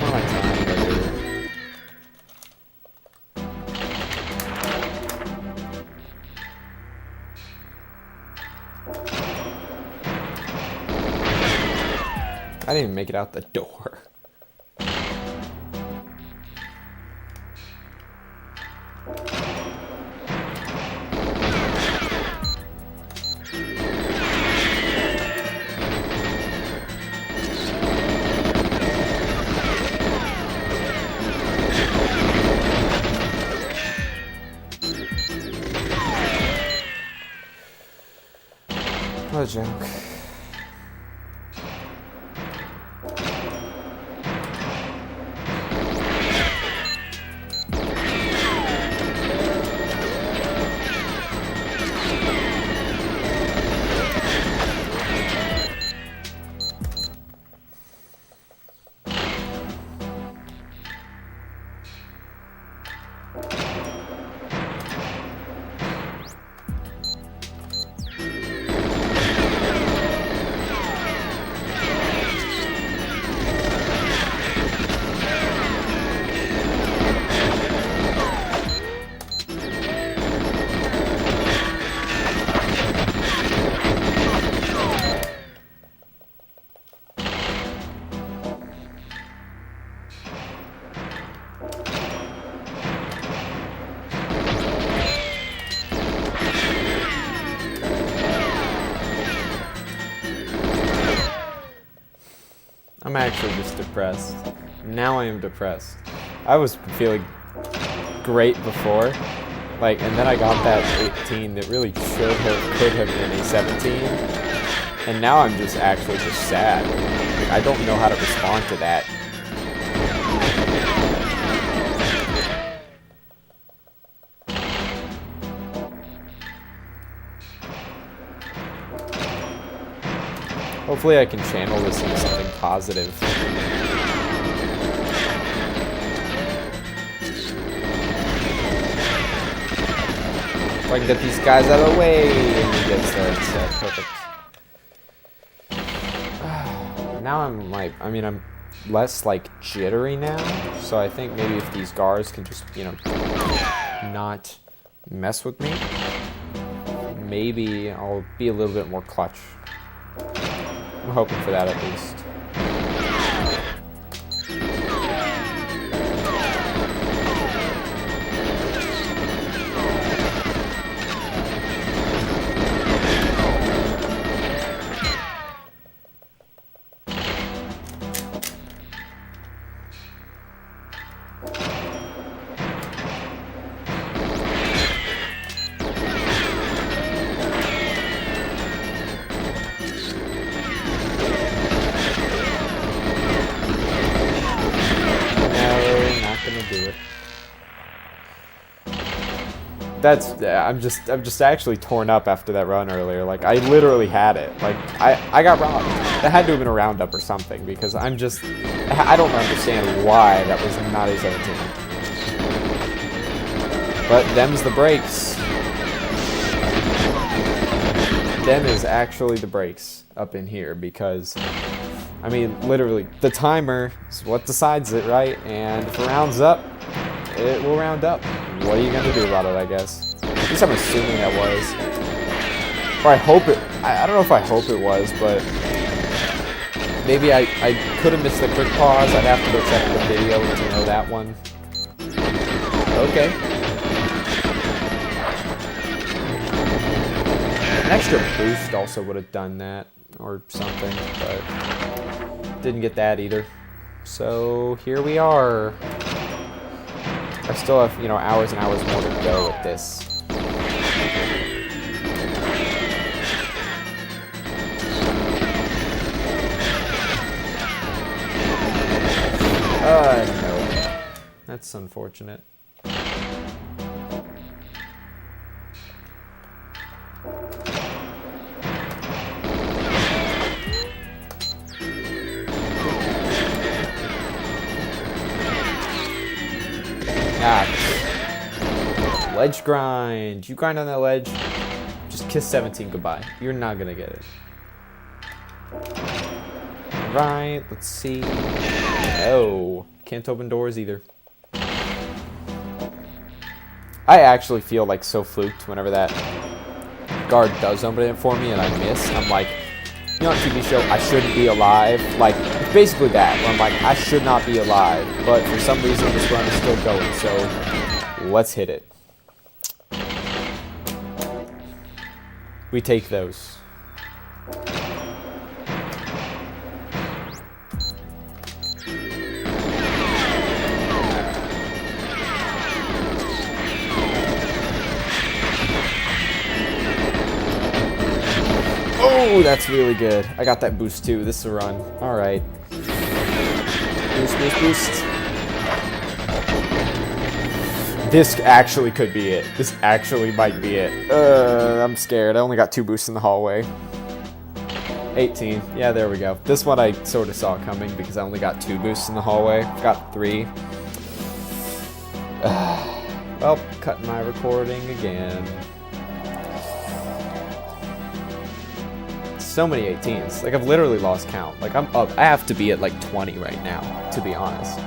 A: What am I trying to do? I didn't even make it out the door. What a joke. I'm actually just depressed. Now I am depressed. I was feeling great before, like, and then I got that 18 that really could have been a 17, and now I'm just actually just sad. Like, I don't know how to respond to that. Hopefully I can channel this into something positive. If I can get these guys out of the way, and he gets there instead. Perfect. Now I'm like, I mean, I'm less like jittery now, so I think maybe if these guards can just, you know, not mess with me, maybe I'll be a little bit more clutch. I'm hoping for that at least. I'm just actually torn up after that run earlier. Like, I literally had it. Like, I got robbed. That had to have been a roundup or something, because I don't understand why that was not a 17. But them's the breaks. Them is actually the breaks up in here, because, I mean, literally, the timer is what decides it, right? And if it rounds up, it will round up. What are you going to do about it, I guess? At least I'm assuming that was. Or I hope it... I don't know if I hope it was, but... Maybe I could have missed the quick pause. I'd have to go check the video to know that one. Okay. An extra boost also would have done that, or something, but... Didn't get that either. So, here we are. I still have, you know, hours and hours more to go with this. No. That's unfortunate. Ledge grind. You grind on that ledge, just kiss 17 goodbye. You're not gonna get it. Right, let's see. No, can't open doors either. I actually feel like so fluked whenever that guard does open it for me and I miss. I'm like, you know, on TV show, I shouldn't be alive. Like, it's basically that, where I'm like, I should not be alive, but for some reason this run is still going, so let's hit it. We take those. Oh, that's really good. I got that boost too. This is a run. All right. Boost, boost, boost. This actually could be it. This actually might be it. I'm scared. I only got 2 boosts in the hallway. 18. Yeah, there we go. This one I sort of saw coming because I only got 2 boosts in the hallway. Got 3. Well, cutting my recording again. So many 18s. Like, I've literally lost count. Like, I'm up. I have to be at like 20 right now, to be honest.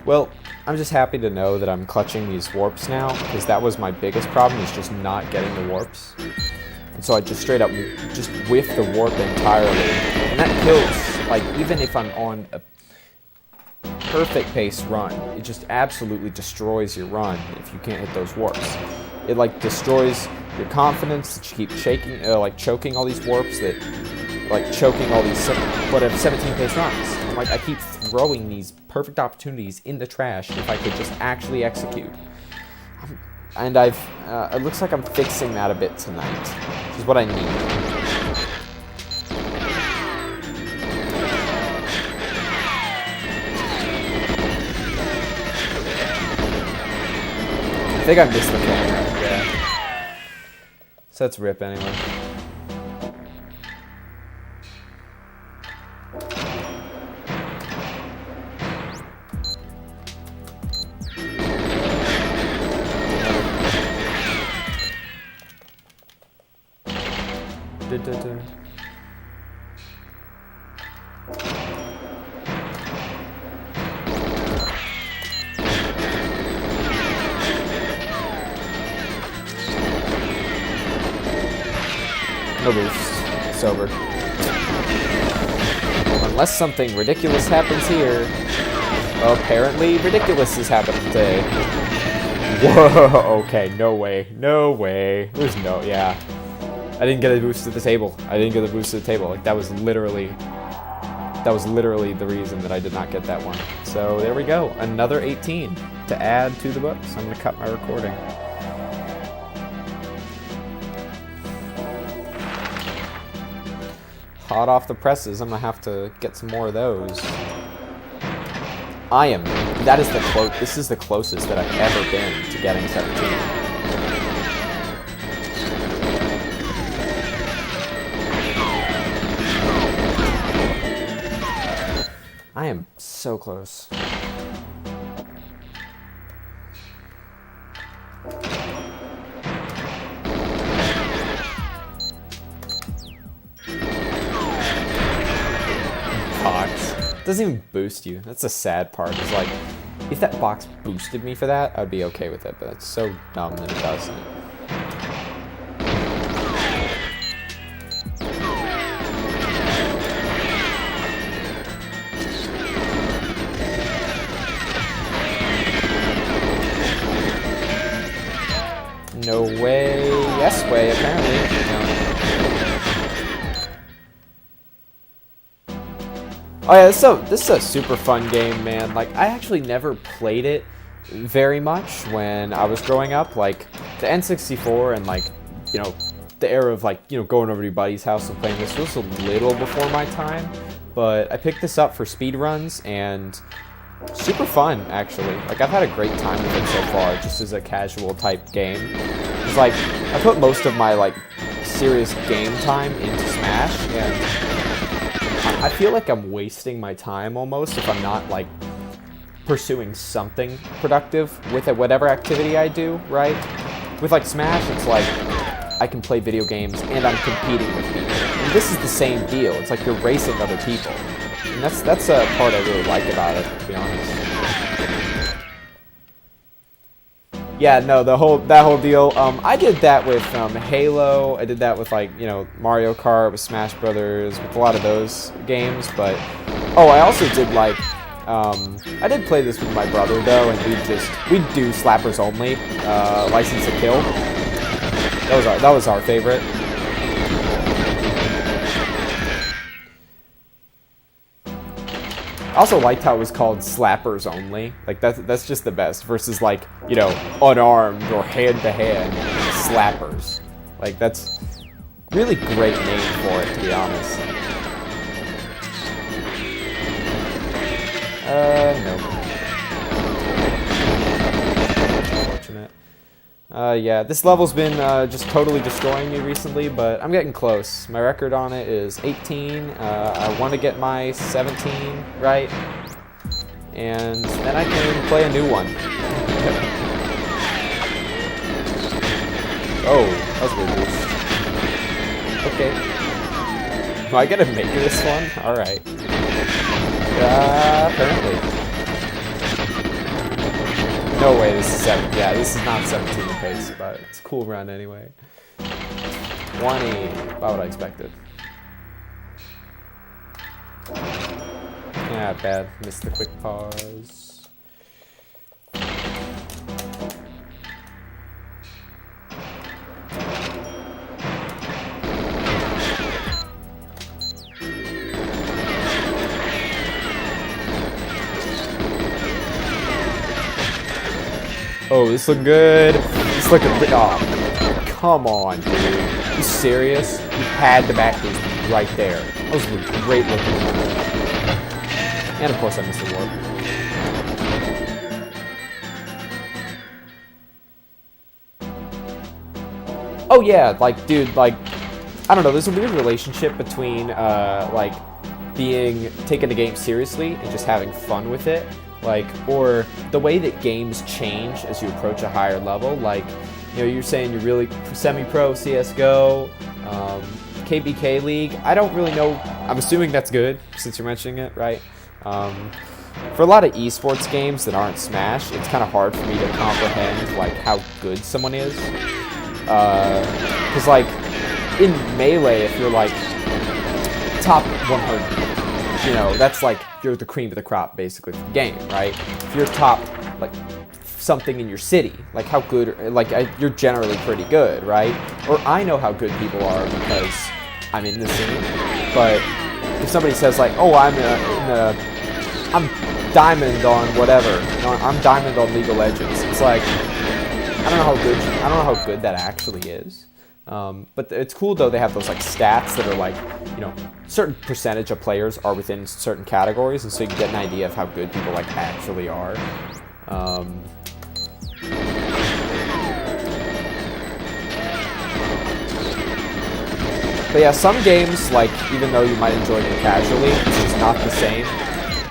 A: Well, I'm just happy to know that I'm clutching these warps now, because that was my biggest problem, is just not getting the warps. And so I just straight up just whiff the warp entirely. And that kills, like, even if I'm on a perfect pace run, it just absolutely destroys your run if you can't hit those warps. It, like, destroys your confidence that you keep choking all these warps, that like choking all these 17 pace runs. I'm like, I keep throwing these perfect opportunities in the trash if I could just actually execute. And it looks like I'm fixing that a bit tonight, which is what I need. I think I missed the camera, yeah. So that's rip anyway. No boost. It's over. Unless something ridiculous happens here. Well, apparently ridiculous is happening today. Whoa, okay, no way. No way. There's no, yeah. I didn't get a boost to the table. Like, that was literally the reason that I did not get that one. So there we go. Another 18 to add to the books. I'm going to cut my recording. Hot off the presses. I'm going to have to get some more of those. This is the closest that I've ever been to getting 17. I am so close. Box. Doesn't even boost you. That's the sad part. It's like, if that box boosted me for that, I'd be okay with it, but it's so dumb that it doesn't. No way. Yes way, apparently. No. Oh yeah, this is a super fun game, man. Like, I actually never played it very much when I was growing up. Like, the N64 and, like, you know, the era of, like, you know, going over to your buddy's house and playing this was a little before my time. But I picked this up for speedruns, and super fun, actually. Like, I've had a great time with it so far, just as a casual type game. It's like, I put most of my, like, serious game time into Smash, and I feel like I'm wasting my time almost if I'm not, like, pursuing something productive with it, whatever activity I do, right? With, like, Smash, it's like, I can play video games and I'm competing with people. And this is the same deal. It's like you're racing other people. And that's a part I really like about it, to be honest. Yeah, no, that whole deal. I did that with Halo. I did that with, like, you know, Mario Kart, with Smash Brothers, with a lot of those games. But I also did, like, I did play this with my brother though, and we'd do slappers only, License to Kill. That was our favorite. I also liked how it was called Slappers Only. Like, that's just the best. Versus, like, you know, unarmed or hand-to-hand slappers. Like, that's really great name for it, to be honest. No. Unfortunate. Yeah, this level's been just totally destroying me recently, but I'm getting close. My record on it is 18. I want to get my 17 right, and then I can play a new one. Oh, that was weird boost. Okay. Am I gonna make this one? Alright. Apparently. No way this is 7. Yeah, this is not 17 in pace, but it's a cool run anyway. 20. About what I expected. Yeah, bad. Missed the quick pause. Oh, this looking good. This looking... Oh, come on, dude. You serious? You had the back boost right there. That was a great looking one. And of course I missed the warp. Oh yeah, like, dude, like, I don't know, there's a weird relationship between, like, taking the game seriously and just having fun with it. Like, or the way that games change as you approach a higher level. Like, you know, you're saying you're really semi-pro CSGO, KBK League. I don't really know. I'm assuming that's good, since you're mentioning it, right? For a lot of esports games that aren't Smash, it's kind of hard for me to comprehend, like, how good someone is. Because, like, in Melee, if you're, like, top 100, you know, that's, like, you're the cream of the crop, basically, for the game, right? If you're top, like, something in your city, like, how good, like, you're generally pretty good, right? Or I know how good people are because I'm in the scene, but if somebody says, like, oh, I'm diamond on whatever, you know, I'm diamond on League of Legends, it's like, I don't know how good that actually is. But it's cool though, they have those like stats that are like, you know, certain percentage of players are within certain categories, and so you can get an idea of how good people like actually are. But yeah, some games, like, even though you might enjoy them casually, it's just not the same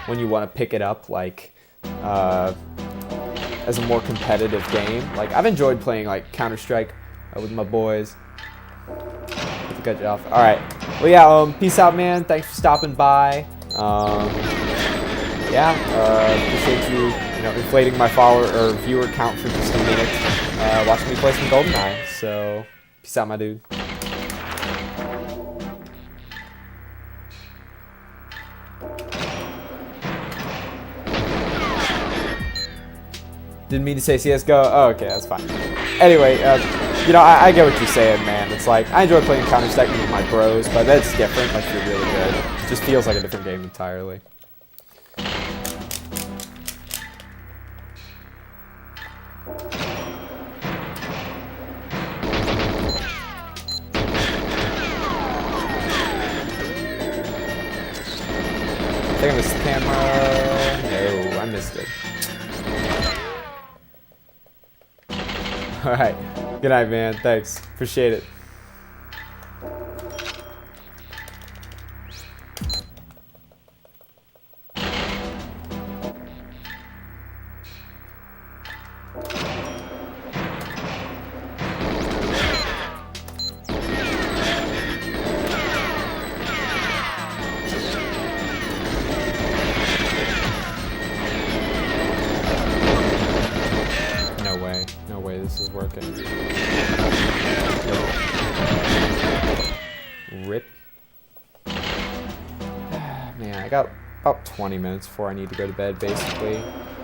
A: when you want to pick it up, like, as a more competitive game. Like, I've enjoyed playing, like, Counter-Strike with my boys. To cut you off. Alright. Well, yeah, peace out, man. Thanks for stopping by. Yeah, appreciate you, you know, inflating my follower or viewer count for just a minute. Watching me play some GoldenEye. So, peace out, my dude. Didn't mean to say CSGO. Oh, okay, that's fine. Anyway, you know, I get what you're saying, man. It's like, I enjoy playing Counter-Strike with my bros, but that's different. Like, you're really good. It just feels like a different game entirely. I think I missed the camera. No, I missed it. Alright. Good night, man. Thanks. Appreciate it. No way this is working. Rip. Man, I got about 20 minutes before I need to go to bed, basically.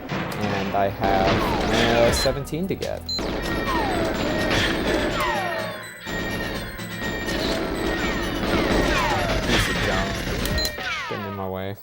A: And I have 17 to get. Piece of junk. Getting in my way.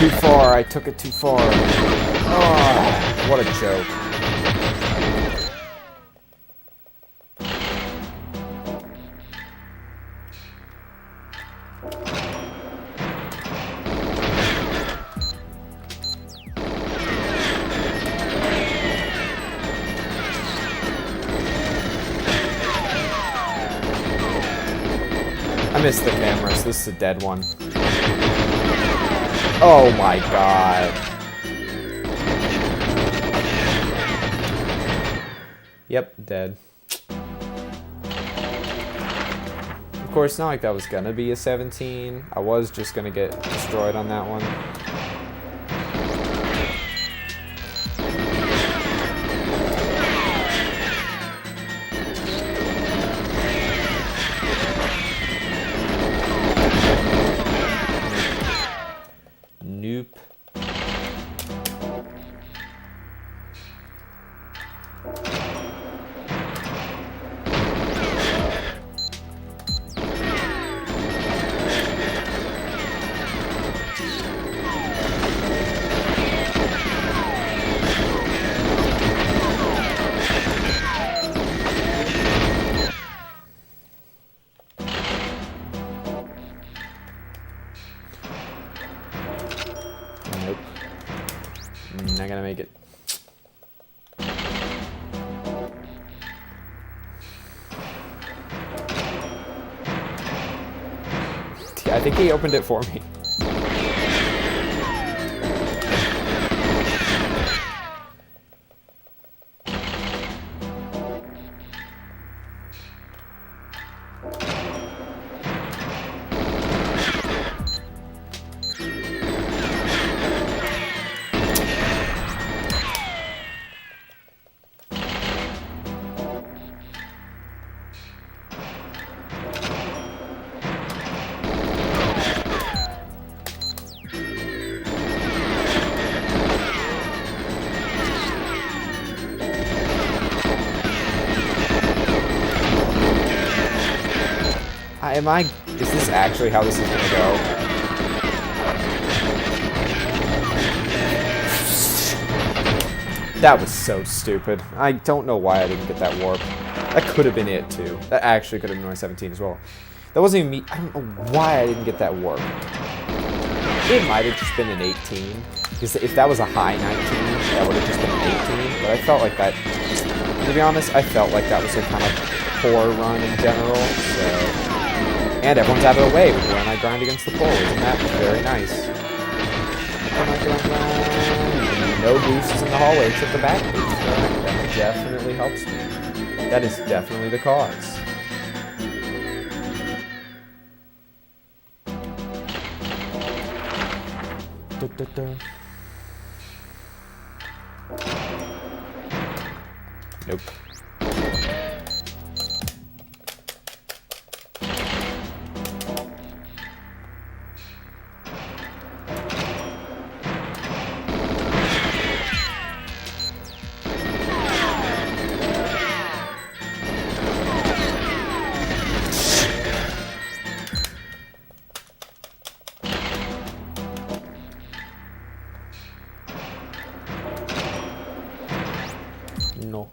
A: Too far, I took it too far. Oh, what a joke. I missed the cameras, this is a dead one. Oh my god. Yep, dead. Of course, not like that was gonna be a 17. I was just gonna get destroyed on that one. Nope. Nope. Not gonna make it. I think he opened it for me. Is this actually how this is gonna go? That was so stupid. I don't know why I didn't get that warp. That could have been it too. That actually could have been my 17 as well. That wasn't even me. I don't know why I didn't get that warp. It might have just been an 18. Because if that was a high 19, that would have just been an 18. But I felt like that, to be honest, I felt like that was a kind of poor run in general. So. And everyone's out of the way when I grind against the pole. Isn't that very nice? No boosts in the hallway except the back boost. That definitely helps me. That is definitely the cause. Nope. No.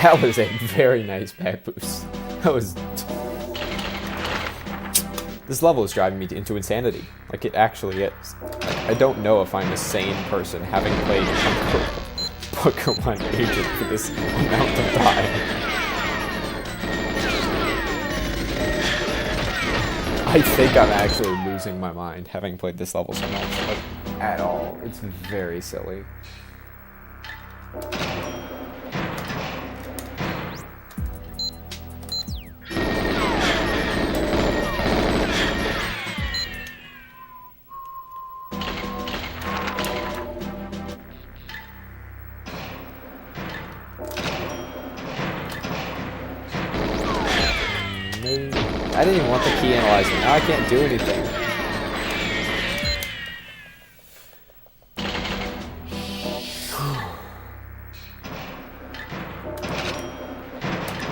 A: That was a very nice back boost. That was... This level is driving me into insanity. Like, it actually is. I don't know if I'm a sane person having played Pokemon Agent for this amount of time. I think I'm actually losing my mind having played this level so much. Like, at all. It's very silly. I didn't even want the key analyzer. Now I can't do anything.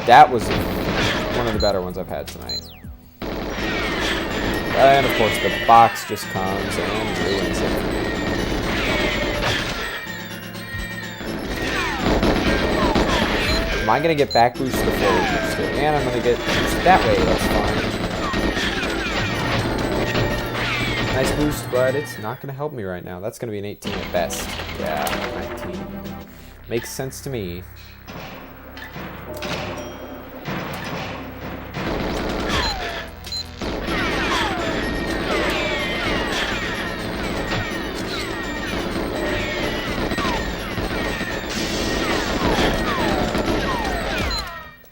A: That was one of the better ones I've had tonight. And of course the box just comes and ruins it. Am I going to get back boosted or forward boosted? And I'm going to get boosted that way, that's fine. Nice boost, but it's not going to help me right now. That's going to be an 18 at best. Yeah, 19. Makes sense to me.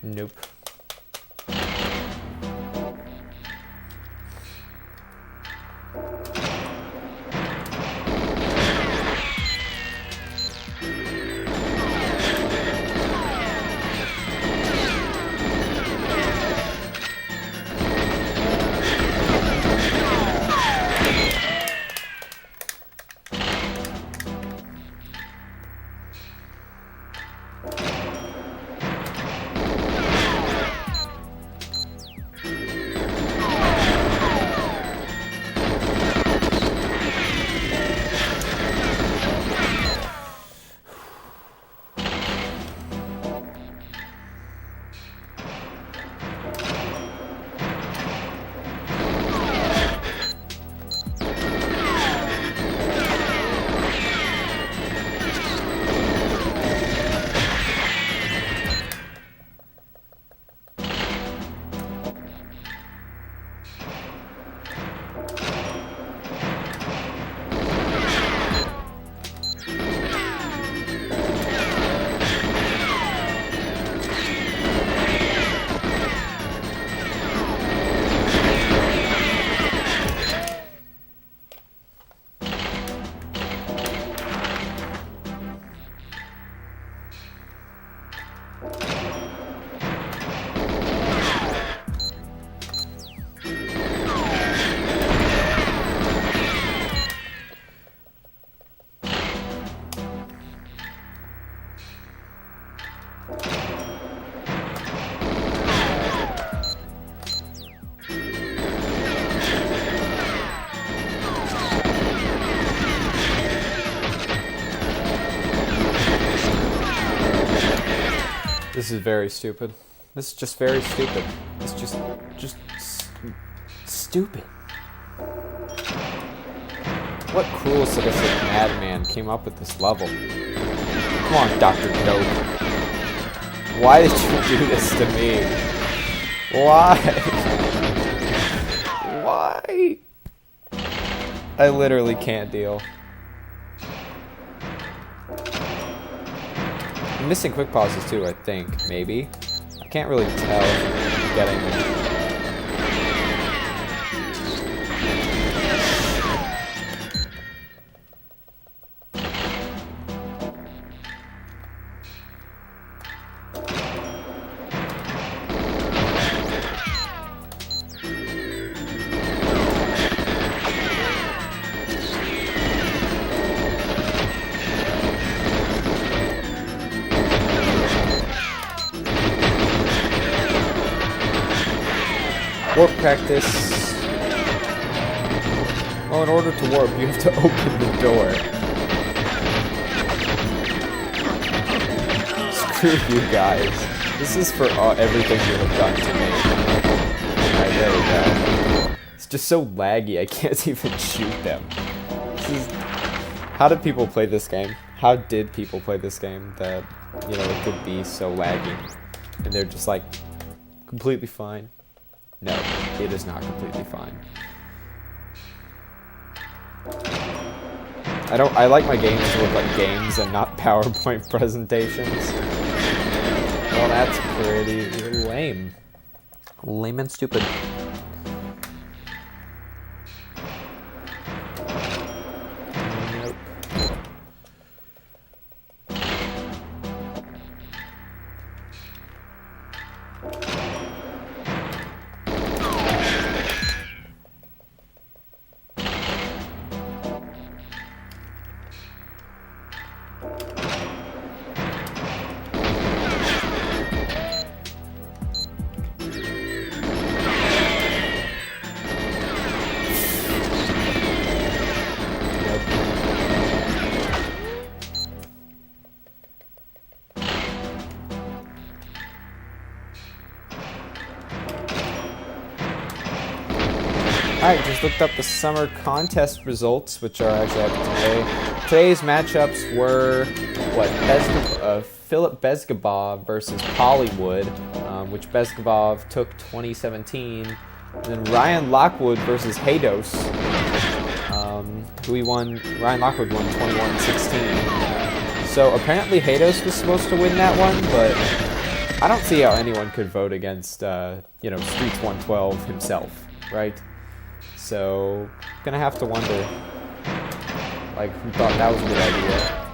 A: Nope. This is very stupid. This is just very stupid. It's just stupid. What cruel, sadistic madman came up with this level? Come on, Dr. Dope. Why did you do this to me? Why? Why? I literally can't deal. I'm missing quick pauses too, I think. Maybe. I can't really tell if I'm getting them. Warp practice. Well, in order to warp, you have to open the door. Screw you guys. This is for everything you have done to me. Alright, there we go. It's just so laggy, I can't even shoot them. This is... How did people play this game? How did people play this game that, you know, it could be so laggy? And they're just like, completely fine. No, it is not completely fine. I like my games to look like games and not PowerPoint presentations. Well, that's pretty lame. Lame and stupid. Nope. Alright, just looked up the summer contest results, which are actually up today. Today's matchups were, Philip Bezgabov versus Pollywood, which Bezgabov took 2017. And then Ryan Lockwood versus Haydos, Ryan Lockwood won 21-16. So apparently Haydos was supposed to win that one, but I don't see how anyone could vote against, Streets 112 himself, right? So, gonna have to wonder, who thought that was a good idea.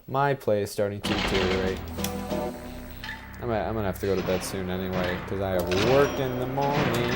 A: My play is starting to deteriorate. I'm gonna have to go to bed soon anyway, because I have work in the morning.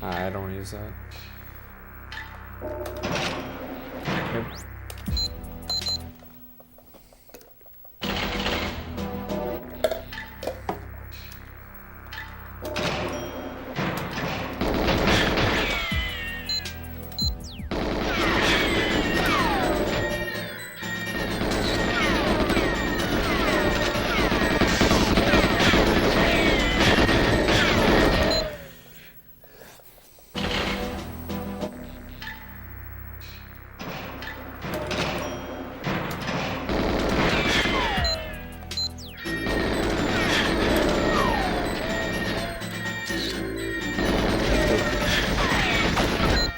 A: I don't want to use that. Nope.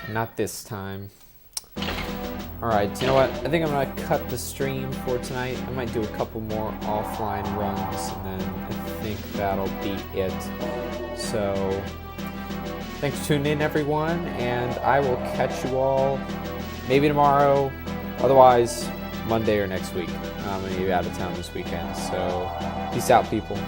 A: Not this time. Alright, you know what? I think I'm gonna cut the stream for tonight. I might do a couple more offline runs, and then I think that'll be it. So, thanks for tuning in, everyone, and I will catch you all maybe tomorrow, otherwise Monday or next week. I'm gonna be out of town this weekend, so peace out, people.